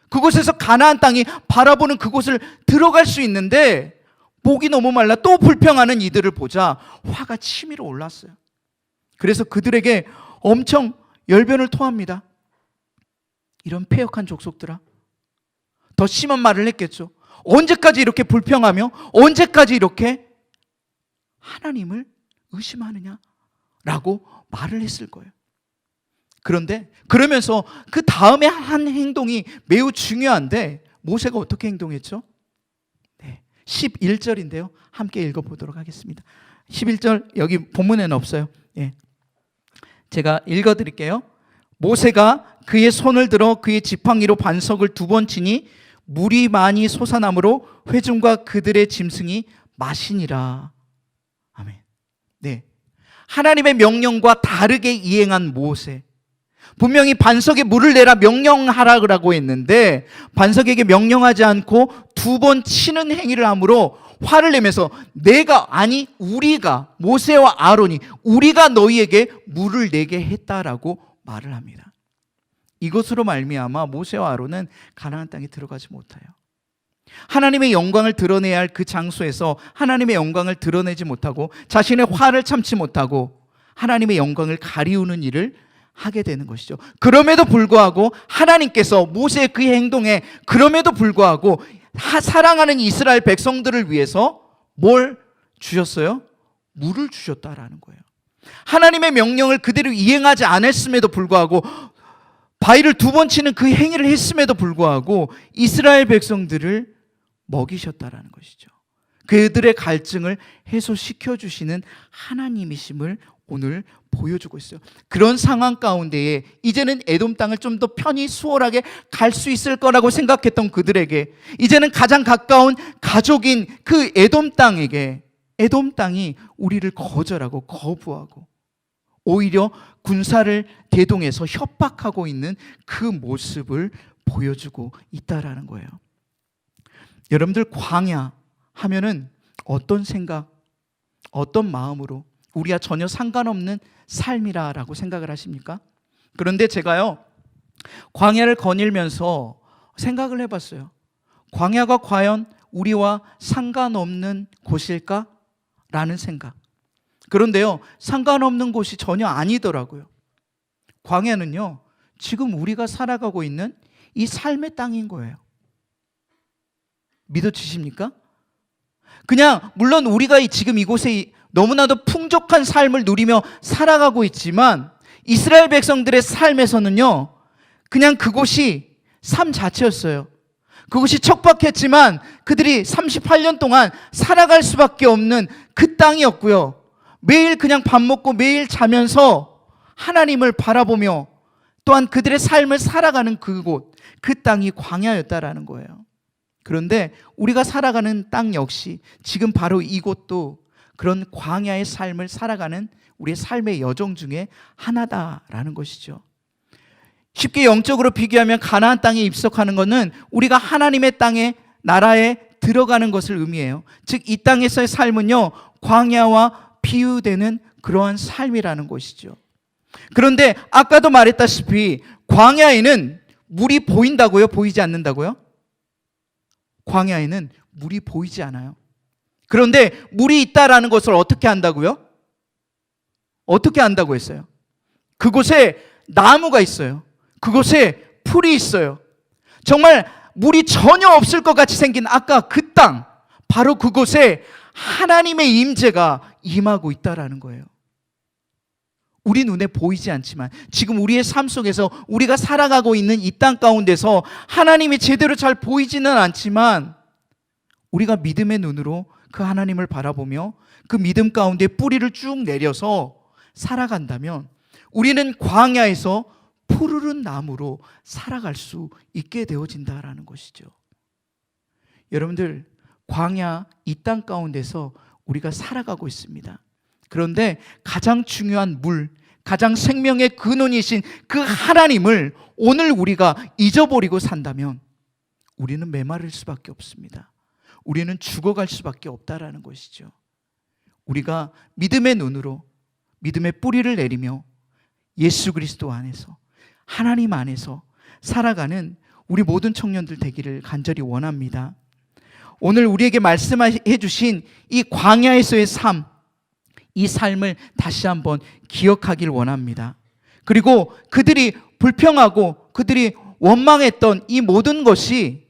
그곳에서 가나안 땅이 바라보는 그곳을 들어갈 수 있는데 목이 너무 말라 또 불평하는 이들을 보자 화가 치밀어 올랐어요. 그래서 그들에게 엄청 열변을 토합니다. 이런 패역한 족속들아, 더 심한 말을 했겠죠. 언제까지 이렇게 불평하며 언제까지 이렇게 하나님을 의심하느냐 라고 말을 했을 거예요. 그런데 그러면서 그 다음에 한 행동이 매우 중요한데 모세가 어떻게 행동했죠? 11절인데요. 함께 읽어보도록 하겠습니다. 11절 여기 본문에는 없어요. 제가 읽어드릴게요. 모세가 그의 손을 들어 그의 지팡이로 반석을 2번 치니 물이 많이 솟아나므로 회중과 그들의 짐승이 마시니라. 아멘. 네, 하나님의 명령과 다르게 이행한 모세. 분명히 반석에 물을 내라 명령하라고 했는데 반석에게 명령하지 않고 2번 치는 행위를 함으로 화를 내면서 우리가 모세와 아론이 우리가 너희에게 물을 내게 했다라고 말을 합니다. 이것으로 말미암아 모세와 아론은 가나안 땅에 들어가지 못해요. 하나님의 영광을 드러내야 할 그 장소에서 하나님의 영광을 드러내지 못하고 자신의 화를 참지 못하고 하나님의 영광을 가리우는 일을 하게 되는 것이죠. 그럼에도 불구하고 하나님께서 모세의 그 행동에 그럼에도 불구하고 사랑하는 이스라엘 백성들을 위해서 뭘 주셨어요? 물을 주셨다라는 거예요. 하나님의 명령을 그대로 이행하지 않았음에도 불구하고 바위를 2번 치는 그 행위를 했음에도 불구하고 이스라엘 백성들을 먹이셨다라는 것이죠. 그들의 갈증을 해소시켜 주시는 하나님이심을 오늘 보여주고 있어요. 그런 상황 가운데에 이제는 에돔 땅을 좀 더 편히 수월하게 갈 수 있을 거라고 생각했던 그들에게 이제는 가장 가까운 가족인 그 에돔 땅에게 에돔 땅이 우리를 거절하고 거부하고 오히려 군사를 대동해서 협박하고 있는 그 모습을 보여주고 있다라는 거예요. 여러분들 광야 하면은 어떤 생각, 어떤 마음으로 우리와 전혀 상관없는 삶이라고 생각을 하십니까? 그런데 제가요 광야를 거닐면서 생각을 해봤어요. 광야가 과연 우리와 상관없는 곳일까? 라는 생각. 그런데요 상관없는 곳이 전혀 아니더라고요. 광야는요 지금 우리가 살아가고 있는 이 삶의 땅인 거예요. 믿어지십니까? 그냥 물론 우리가 지금 이곳에 너무나도 풍족한 삶을 누리며 살아가고 있지만 이스라엘 백성들의 삶에서는요 그냥 그곳이 삶 자체였어요. 그곳이 척박했지만 그들이 38년 동안 살아갈 수밖에 없는 그 땅이었고요. 매일 그냥 밥 먹고 매일 자면서 하나님을 바라보며 또한 그들의 삶을 살아가는 그곳, 그 땅이 광야였다라는 거예요. 그런데 우리가 살아가는 땅 역시 지금 바로 이곳도 그런 광야의 삶을 살아가는 우리의 삶의 여정 중에 하나다라는 것이죠. 쉽게 영적으로 비교하면 가나안 땅에 입성하는 것은 우리가 하나님의 땅에 나라에 들어가는 것을 의미해요. 즉 이 땅에서의 삶은요 광야와 비유되는 그러한 삶이라는 것이죠. 그런데 아까도 말했다시피 광야에는 물이 보인다고요? 보이지 않는다고요? 광야에는 물이 보이지 않아요. 그런데 물이 있다라는 것을 어떻게 안다고요? 어떻게 안다고 했어요? 그곳에 나무가 있어요. 그곳에 풀이 있어요. 정말 물이 전혀 없을 것 같이 생긴 아까 그 땅, 바로 그곳에 하나님의 임재가 임하고 있다라는 거예요. 우리 눈에 보이지 않지만 지금 우리의 삶 속에서 우리가 살아가고 있는 이 땅 가운데서 하나님이 제대로 잘 보이지는 않지만 우리가 믿음의 눈으로 그 하나님을 바라보며 그 믿음 가운데 뿌리를 쭉 내려서 살아간다면 우리는 광야에서 푸르른 나무로 살아갈 수 있게 되어진다라는 것이죠. 여러분들 광야 이 땅 가운데서 우리가 살아가고 있습니다. 그런데 가장 중요한 물, 가장 생명의 근원이신 그 하나님을 오늘 우리가 잊어버리고 산다면 우리는 메마를 수밖에 없습니다. 우리는 죽어갈 수밖에 없다라는 것이죠. 우리가 믿음의 눈으로 믿음의 뿌리를 내리며 예수 그리스도 안에서, 하나님 안에서 살아가는 우리 모든 청년들 되기를 간절히 원합니다. 오늘 우리에게 말씀해 주신 이 광야에서의 삶, 이 삶을 다시 한번 기억하길 원합니다. 그리고 그들이 불평하고 그들이 원망했던 이 모든 것이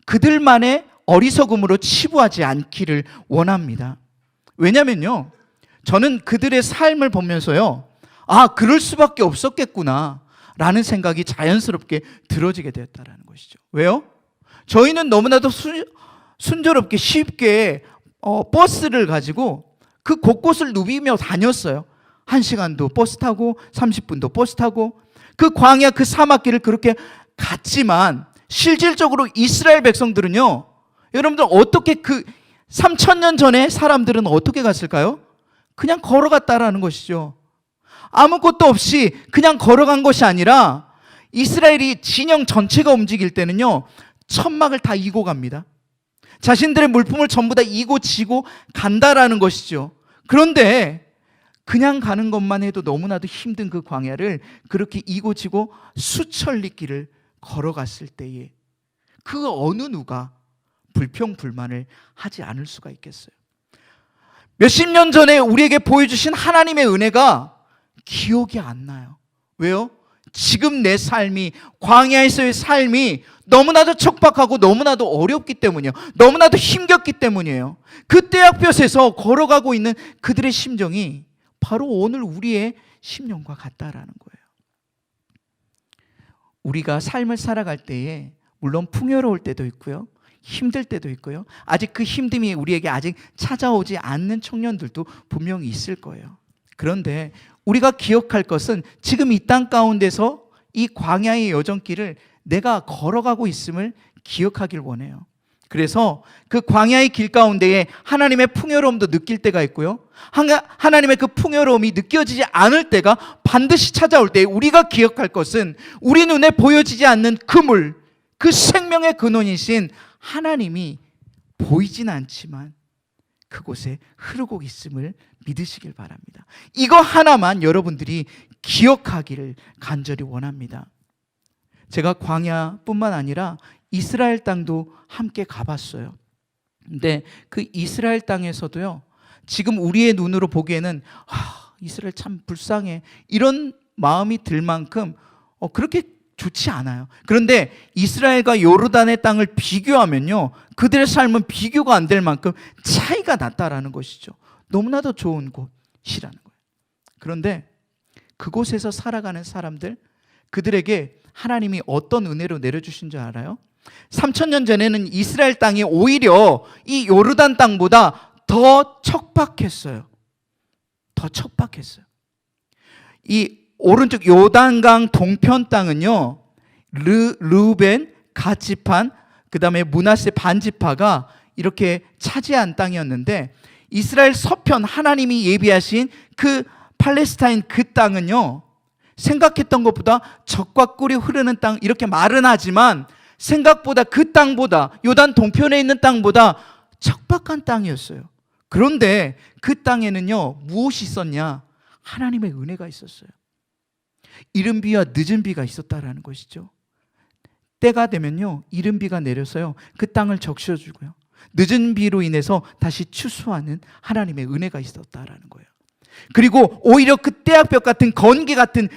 그들만의 어리석음으로 치부하지 않기를 원합니다. 왜냐면요, 저는 그들의 삶을 보면서요, 아, 그럴 수밖에 없었겠구나 라는 생각이 자연스럽게 들어지게 되었다는 것이죠. 왜요? 저희는 너무나도 순조롭게 쉽게 버스를 가지고 그 곳곳을 누비며 다녔어요. 1시간도 버스 타고 30분도 버스 타고 그 광야 그 사막길을 그렇게 갔지만 실질적으로 이스라엘 백성들은요, 여러분들 어떻게 그 3,000년 전에 사람들은 어떻게 갔을까요? 그냥 걸어갔다라는 것이죠. 아무것도 없이 그냥 걸어간 것이 아니라 이스라엘이 진영 전체가 움직일 때는요, 천막을 다 이고 갑니다. 자신들의 물품을 전부 다 이고 지고 간다라는 것이죠. 그런데 그냥 가는 것만 해도 너무나도 힘든 그 광야를 그렇게 이고 지고 수천리길을 걸어갔을 때에 그 어느 누가 불평불만을 하지 않을 수가 있겠어요? 몇십 년 전에 우리에게 보여주신 하나님의 은혜가 기억이 안 나요. 왜요? 지금 내 삶이, 광야에서의 삶이 너무나도 척박하고 너무나도 어렵기 때문이에요. 너무나도 힘겹기 때문이에요. 그 떼약볕에서 걸어가고 있는 그들의 심정이 바로 오늘 우리의 심령과 같다라는 거예요. 우리가 삶을 살아갈 때에 물론 풍요로울 때도 있고요, 힘들 때도 있고요, 아직 그 힘듦이 우리에게 아직 찾아오지 않는 청년들도 분명히 있을 거예요. 그런데 우리가 기억할 것은 지금 이 땅 가운데서 이 광야의 여정길을 내가 걸어가고 있음을 기억하길 원해요. 그래서 그 광야의 길 가운데에 하나님의 풍요로움도 느낄 때가 있고요, 하나님의 그 풍요로움이 느껴지지 않을 때가 반드시 찾아올 때 우리가 기억할 것은 우리 눈에 보여지지 않는 그물, 그 생명의 근원이신 하나님이 보이진 않지만 그곳에 흐르고 있음을 믿으시길 바랍니다. 이거 하나만 여러분들이 기억하기를 간절히 원합니다. 제가 광야뿐만 아니라 이스라엘 땅도 함께 가봤어요. 근데 그 이스라엘 땅에서도요, 지금 우리의 눈으로 보기에는 이스라엘 참 불쌍해 이런 마음이 들 만큼 그렇게 좋지 않아요. 그런데 이스라엘과 요르단의 땅을 비교하면요, 그들의 삶은 비교가 안 될 만큼 차이가 났다라는 것이죠. 너무나도 좋은 곳이라는 거예요. 그런데 그곳에서 살아가는 사람들, 그들에게 하나님이 어떤 은혜로 내려주신 줄 알아요? 3,000년 전에는 이스라엘 땅이 오히려 이 요르단 땅보다 더 척박했어요. 더 척박했어요. 이 오른쪽 요단강 동편 땅은요, 르우벤, 갓지판, 그 다음에 므낫세 반지파가 이렇게 차지한 땅이었는데, 이스라엘 서편 하나님이 예비하신 그 팔레스타인 그 땅은요, 생각했던 것보다 젖과 꿀이 흐르는 땅, 이렇게 말은 하지만 생각보다 그 땅보다, 요단 동편에 있는 땅보다 척박한 땅이었어요. 그런데 그 땅에는요, 무엇이 있었냐? 하나님의 은혜가 있었어요. 이른 비와 늦은 비가 있었다라는 것이죠. 때가 되면요, 이른 비가 내려서요, 그 땅을 적셔주고요, 늦은 비로 인해서 다시 추수하는 하나님의 은혜가 있었다라는 거예요. 그리고 오히려 그 떼약볕 같은 건기 같은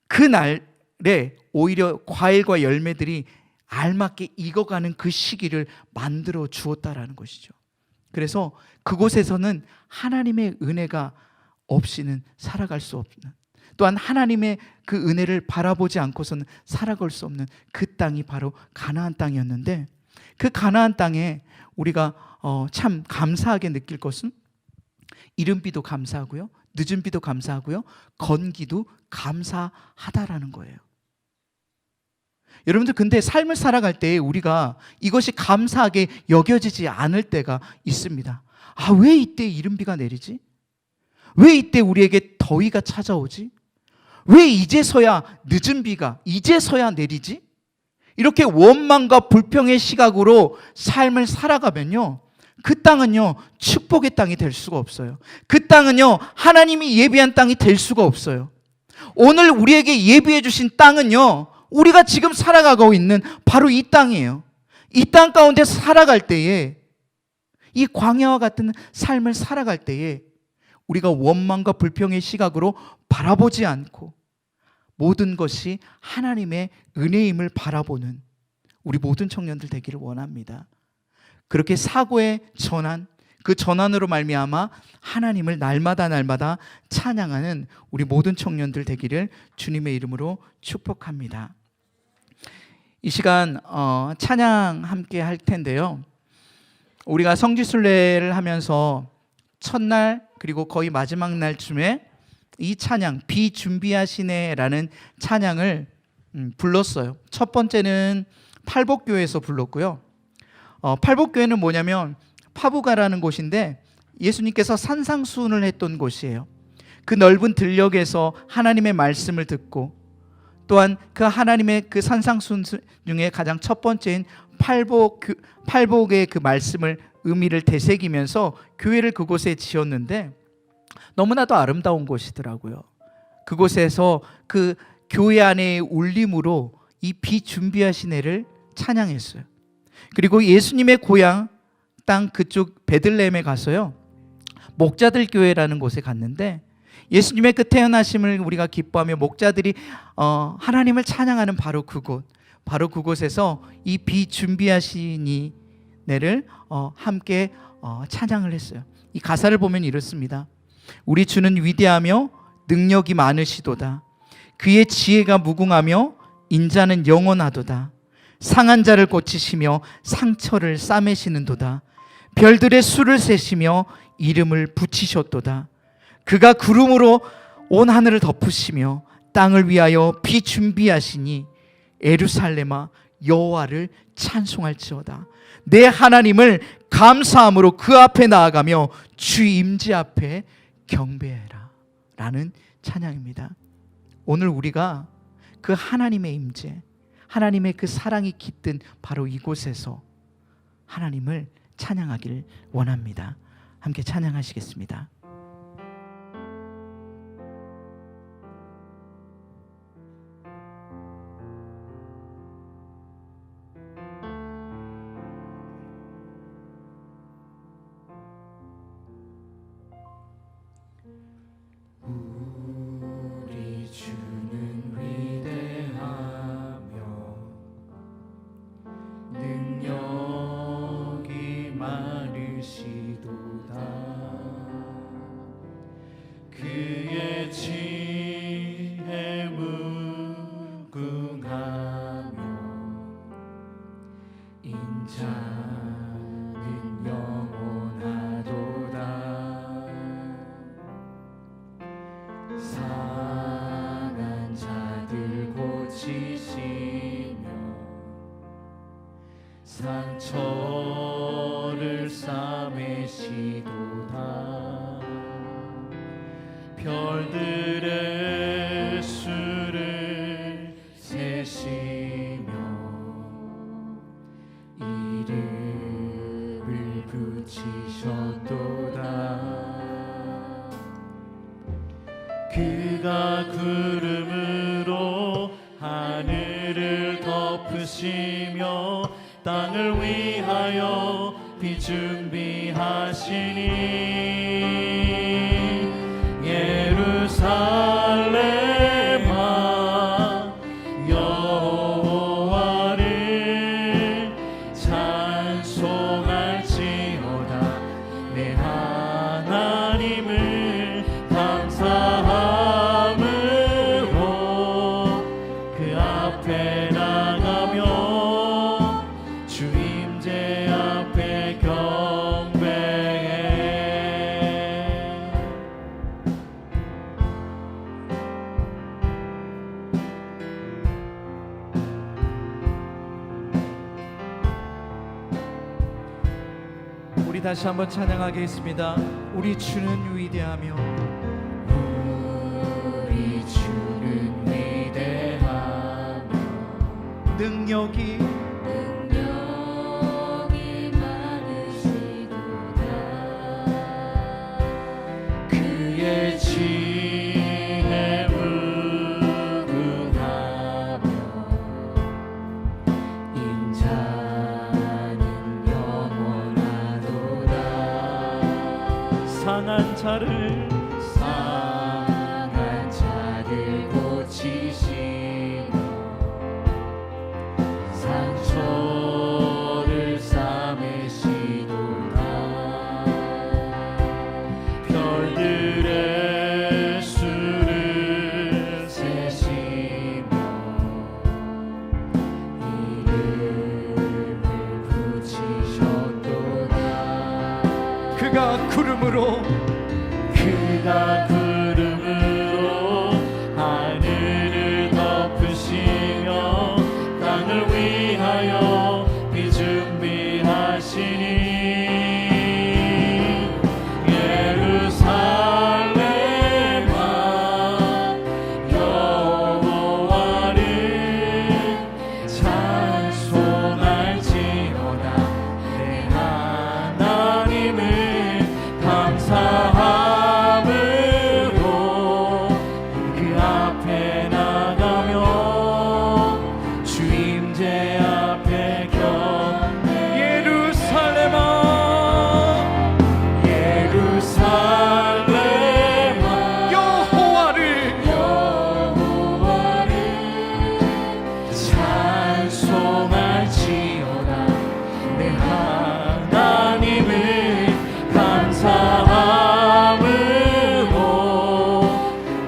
그 날에 오히려 과일과 열매들이 알맞게 익어가는 그 시기를 만들어 주었다라는 것이죠. 그래서 그곳에서는 하나님의 은혜가 없이는 살아갈 수 없는, 또한 하나님의 그 은혜를 바라보지 않고서는 살아갈 수 없는 그 땅이 바로 가나안 땅이었는데, 그 가나안 땅에 우리가 참 감사하게 느낄 것은 이른 비도 감사하고요, 늦은 비도 감사하고요, 건기도 감사하다라는 거예요. 여러분들, 근데 삶을 살아갈 때 우리가 이것이 감사하게 여겨지지 않을 때가 있습니다. 왜 이때 이른 비가 내리지? 왜 이때 우리에게 더위가 찾아오지? 왜 이제서야 늦은 비가 이제서야 내리지? 이렇게 원망과 불평의 시각으로 삶을 살아가면요, 그 땅은요 축복의 땅이 될 수가 없어요. 그 땅은요 하나님이 예비한 땅이 될 수가 없어요. 오늘 우리에게 예비해 주신 땅은요, 우리가 지금 살아가고 있는 바로 이 땅이에요. 이 땅 가운데 살아갈 때에, 이 광야와 같은 삶을 살아갈 때에 우리가 원망과 불평의 시각으로 바라보지 않고 모든 것이 하나님의 은혜임을 바라보는 우리 모든 청년들 되기를 원합니다. 그렇게 사고의 전환, 그 전환으로 말미암아 하나님을 날마다 찬양하는 우리 모든 청년들 되기를 주님의 이름으로 축복합니다. 이 시간 찬양 함께 할 텐데요, 우리가 성지순례를 하면서 첫날 그리고 거의 마지막 날쯤에 이 찬양 비준비하시네라는 찬양을 불렀어요. 첫 번째는 팔복교회에서 불렀고요. 팔복교회는 뭐냐면 파부가라는 곳인데 예수님께서 산상수훈을 했던 곳이에요. 그 넓은 들녘에서 하나님의 말씀을 듣고, 또한 그 하나님의 그 산상수훈 중에 가장 첫 번째인 팔복의 그 말씀을 의미를 되새기면서 교회를 그곳에 지었는데 너무나도 아름다운 곳이더라고요. 그곳에서 그 교회 안의 울림으로 이 비준비하신 애를 찬양했어요. 그리고 예수님의 고향 땅 그쪽 베들레헴에 가서요, 목자들 교회라는 곳에 갔는데 예수님의 그 태어나심을 우리가 기뻐하며 목자들이 하나님을 찬양하는 바로 그곳에서 이 비준비하신 이를 함께 찬양을 했어요. 이 가사를 보면 이렇습니다. 우리 주는 위대하며 능력이 많으시도다. 그의 지혜가 무궁하며 인자는 영원하도다. 상한 자를 고치시며 상처를 싸매시는도다. 별들의 수를 세시며 이름을 붙이셨도다. 그가 구름으로 온 하늘을 덮으시며 땅을 위하여 비 준비하시니 예루살렘아 여호와를 찬송할지어다. 내 하나님을 감사함으로 그 앞에 나아가며 주 임재 앞에 경배해라 라는 찬양입니다. 오늘 우리가 그 하나님의 임재, 하나님의 그 사랑이 깃든 바로 이곳에서 하나님을 찬양하길 원합니다. 함께 찬양하시겠습니다. 우리 주는 위대하며 능력이 많으시도다. 그의 지혜 무궁하며 인자는 영원하도다. 상한 자들 고치시며 상처를 싸매시도다. 별들의 수를 세시며 이름을 붙이셨도다. 그가 구름으로 하늘을 덮으시며 땅을 위하여 비준비하시니 예루살렘아 여호와를 찬송할지어다. 내 하나님을 감사함으로 그 앞에 나가며 주 임재 앞에 경배해. 우리 다시 한번 찬양하겠습니다. 우리 주는 위대하며 능력이 많으시도다. 그의 지혜 무궁하며 인자는 영원하도다. 상한 자를 상한 자들 고치시며 상처를 싸매시도다. 별들의 수를 세시며 이름을 붙이셨도다. 그가 구름으로 그가 구름으로 하늘을 덮으시며 땅을 위하여 비 준비하시니 예루살렘아 여호와를 찬송할지어다. 내 하나님을 감사함으로 그 앞에 나가며 주임제 앞에 경배. 예루살렘아 예루살렘아 여호와를 찬송할지어다. 내 하나님을 감사함으로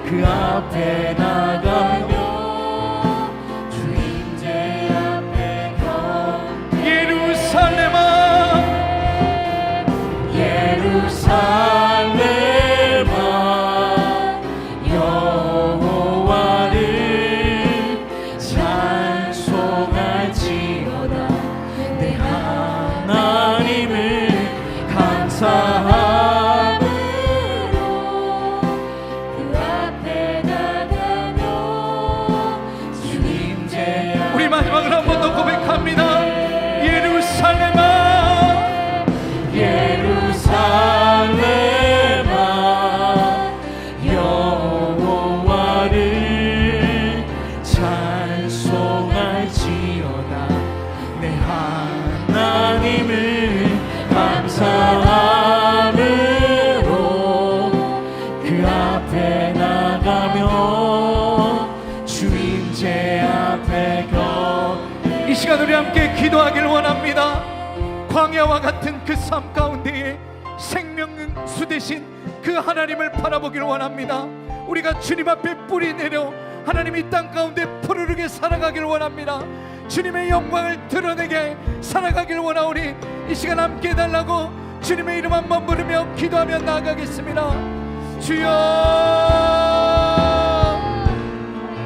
그 앞에 나가며 주임제 앞에 경배. 예루살렘아 예루살렘아 여호와를 찬송할지어다. 내 하나님을 감사함으로 그 앞에 나가며 주임제 우리 마지막으로 한 번 더 고백합니다. 예루살렘아 예루살렘아 여호와를 찬송할지어다. 내 하나님을 감사함으로 그 앞에 나가며 주임제 앞에 이 시간 우리 함께 기도하길 원합니다. 광야와 같은 그 삶 가운데에 생명수 되신 그 하나님을 바라보길 원합니다. 우리가 주님 앞에 뿌리 내려 하나님 이 땅 가운데 푸르르게 살아가길 원합니다. 주님의 영광을 드러내게 살아가길 원하오니 이 시간 함께 해달라고 주님의 이름 한번 부르며 기도하며 나아가겠습니다. 주여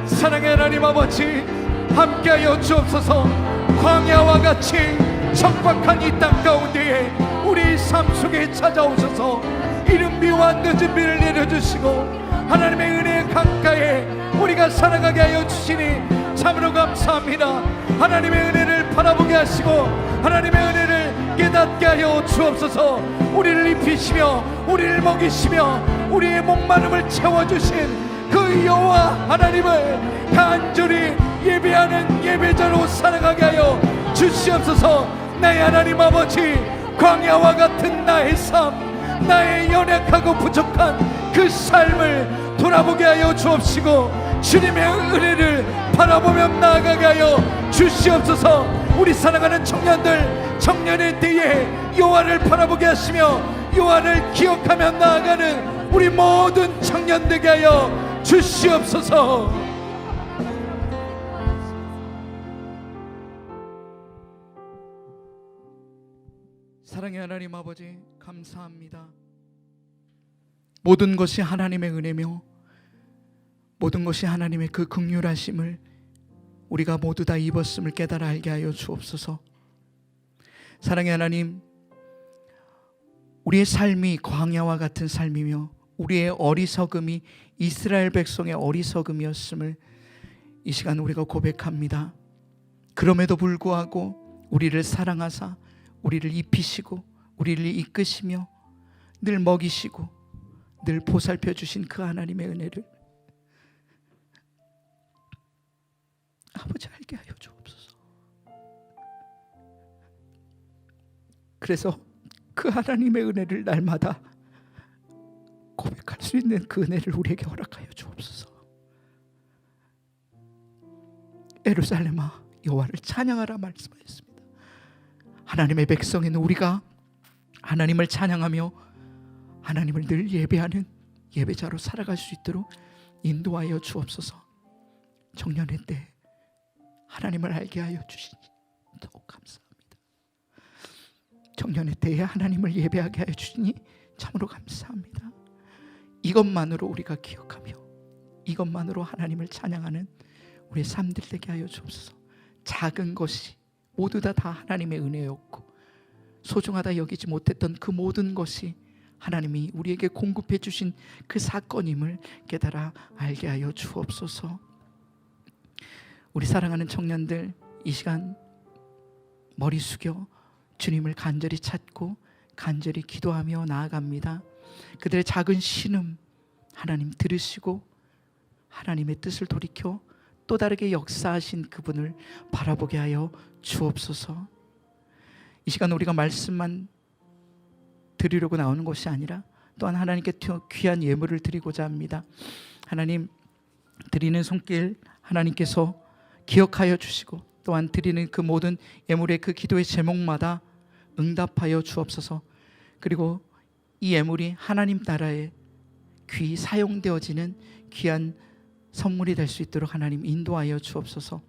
사랑의 하나님 아버지 함께하여 주옵소서. 광야와 같이 척박한 이 땅 가운데에 우리 삶 속에 찾아오셔서 이른 비와 늦은 비를 내려주시고 하나님의 은혜 강가에 우리가 살아가게 하여 주시니 참으로 감사합니다. 하나님의 은혜를 바라보게 하시고 하나님의 은혜를 깨닫게 하여 주옵소서. 우리를 입히시며 우리를 먹이시며 우리의 목마름을 채워주신 그 여호와 하나님을 간절히 예배하는 예배자로 살아가게 하여 주시옵소서. 나의 하나님 아버지 광야와 같은 나의 삶 나의 연약하고 부족한 그 삶을 돌아보게 하여 주옵시고 주님의 은혜를 바라보며 나아가게 하여 주시옵소서. 우리 사랑하는 청년들 청년의 때에 여호와를 바라보게 하시며 여호와를 기억하며 나아가는 우리 모든 청년 되게 하여 주시옵소서. 사랑의 하나님 아버지 감사합니다. 모든 것이 하나님의 은혜며 모든 것이 하나님의 그 긍휼하심을 우리가 모두 다 입었음을 깨달아 알게 하여 주옵소서. 사랑의 하나님, 우리의 삶이 광야와 같은 삶이며 우리의 어리석음이 이스라엘 백성의 어리석음이었음을 이 시간 우리가 고백합니다. 그럼에도 불구하고 우리를 사랑하사 우리를 입히시고 우리를 이끄시며 늘 먹이시고 늘 보살펴 주신 그 하나님의 은혜를 아버지 알게 하여 주옵소서. 그래서 그 하나님의 은혜를 날마다 고백할 수 있는 그 은혜를 우리에게 허락하여 주옵소서. 예루살렘아 여호와를 찬양하라 말씀하였습니다. 하나님의 백성인 우리가 하나님을 찬양하며 하나님을 늘 예배하는 예배자로 살아갈 수 있도록 인도하여 주옵소서. 청년의 때 하나님을 알게 하여 주시니 더욱 감사합니다. 청년의 때에 하나님을 예배하게 하여 주시니 참으로 감사합니다. 이것만으로 우리가 기억하며 이것만으로 하나님을 찬양하는 우리의 삶들 되게 하여 주옵소서. 작은 것이 모두 다 하나님의 은혜였고 소중하다 여기지 못했던 그 모든 것이 하나님이 우리에게 공급해 주신 그 사건임을 깨달아 알게 하여 주옵소서. 우리 사랑하는 청년들 이 시간 머리 숙여 주님을 간절히 찾고 간절히 기도하며 나아갑니다. 그들의 작은 신음 하나님 들으시고 하나님의 뜻을 돌이켜 또 다르게 역사하신 그분을 바라보게 하여 주옵소서. 이 시간 우리가 말씀만 드리려고 나오는 것이 아니라 또한 하나님께 귀한 예물을 드리고자 합니다. 하나님 드리는 손길 하나님께서 기억하여 주시고 또한 드리는 그 모든 예물의 그 기도의 제목마다 응답하여 주옵소서. 그리고 이 예물이 하나님 나라에 귀 사용되어지는 귀한 선물이 될 수 있도록 하나님 인도하여 주옵소서.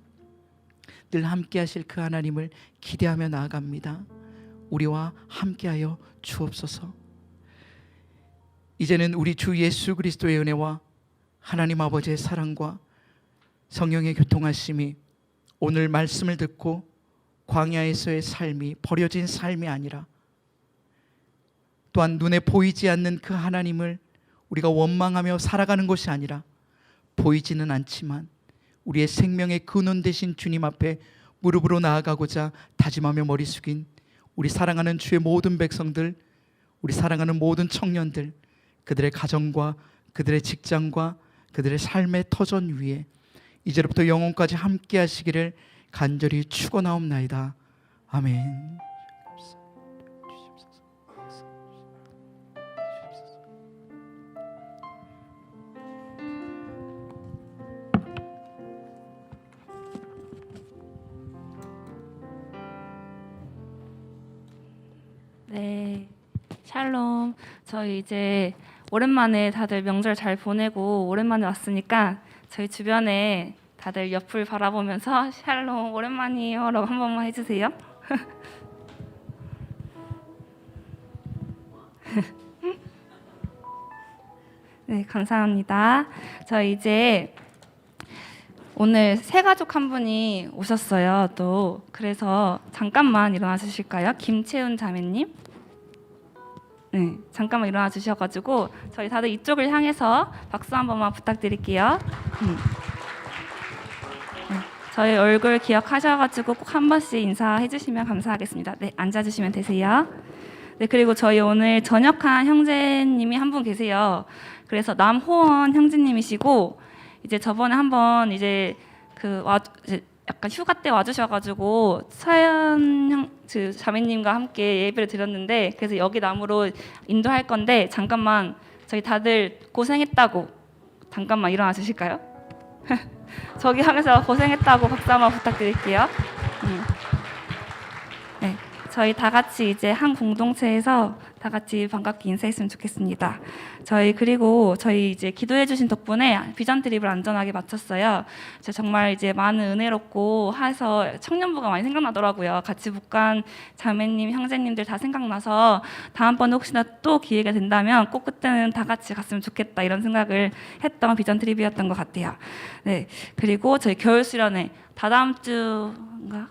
늘 함께 하실 그 하나님을 기대하며 나아갑니다. 우리와 함께하여 주옵소서. 이제는 우리 주 예수 그리스도의 은혜와 하나님 아버지의 사랑과 성령의 교통하심이 오늘 말씀을 듣고 광야에서의 삶이 버려진 삶이 아니라 또한 눈에 보이지 않는 그 하나님을 우리가 원망하며 살아가는 것이 아니라 보이지는 않지만 우리의 생명의 근원 되신 주님 앞에 무릎으로 나아가고자 다짐하며 머리 숙인 우리 사랑하는 주의 모든 백성들, 우리 사랑하는 모든 청년들, 그들의 가정과 그들의 직장과 그들의 삶의 터전 위에 이제부터 영원까지 함께 하시기를 간절히 축원하옵나이다. 아멘. 네, 샬롬. 저희 이제 오랜만에 다들 명절 잘 보내고 오랜만에 왔으니까 저희 주변에 다들 옆을 바라보면서 샬롬 오랜만이에요 라고 한 번만 해주세요. 네, 감사합니다. 저희 이제 오늘 새 가족 한 분이 오셨어요. 또 그래서 잠깐만 일어나 주실까요? 김채훈 자매님. 네, 잠깐만 일어나 주셔가지고 저희 다들 이쪽을 향해서 박수 한 번만 부탁드릴게요. 네, 저희 얼굴 기억하셔가지고 꼭 한 번씩 인사해 주시면 감사하겠습니다. 네, 앉아주시면 되세요. 네, 그리고 저희 오늘 전역한 형제님이 한 분 계세요. 그래서 남호원 형제님이시고 이제 저번에 한번 이제 이제 약간 휴가 때 와주셔가지고 서현 자매님과 함께 예배를 드렸는데 그래서 여기 남으로 인도할 건데 잠깐만 저희 다들 고생했다고 잠깐만 일어나 주실까요? 저기 하면서 고생했다고 박수 한번 부탁드릴게요. 네, 저희 다 같이 이제 한 공동체에서 다 같이 반갑게 인사했으면 좋겠습니다. 그리고 저희 이제 기도해 주신 덕분에 비전 트립을 안전하게 마쳤어요. 정말 이제 많은 은혜롭고 해서 청년부가 많이 생각나더라고요. 같이 묵간 자매님, 형제님들 다 생각나서 다음번에 혹시나 또 기회가 된다면 꼭 그때는 다 같이 갔으면 좋겠다 이런 생각을 했던 비전 트립이었던 것 같아요. 네, 그리고 저희 겨울 수련회 다다음 주인가?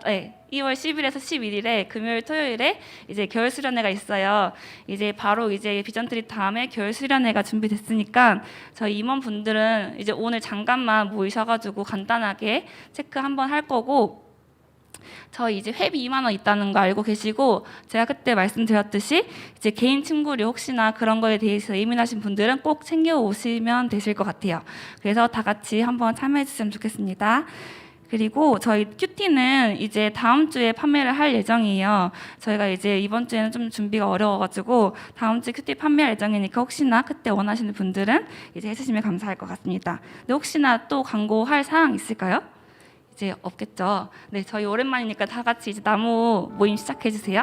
네, 2월 10일에서 11일에 금요일 토요일에 이제 겨울 수련회가 있어요. 이제 바로 이제 비전 트립 다음에 겨울 수련회가 준비됐으니까 저희 임원분들은 이제 오늘 잠깐만 모이셔가지고 간단하게 체크 한번 할 거고, 저희 이제 회비 2만 원 있다는 거 알고 계시고, 제가 그때 말씀드렸듯이 이제 개인 친구류 혹시나 그런 거에 대해서 예민하신 분들은 꼭 챙겨 오시면 되실 것 같아요. 그래서 다 같이 한번 참여해 주시면 좋겠습니다. 그리고 저희 큐티는 이제 다음 주에 판매를 할 예정이에요. 저희가 이제 이번 주에는 좀 준비가 어려워가지고 다음 주 큐티 판매할 예정이니까 혹시나 그때 원하시는 분들은 이제 해주시면 감사할 것 같습니다. 근데 혹시나 또 광고할 사항 있을까요? 이제 없겠죠. 네, 저희 오랜만이니까 다 같이 이제 나무 모임 시작해 주세요.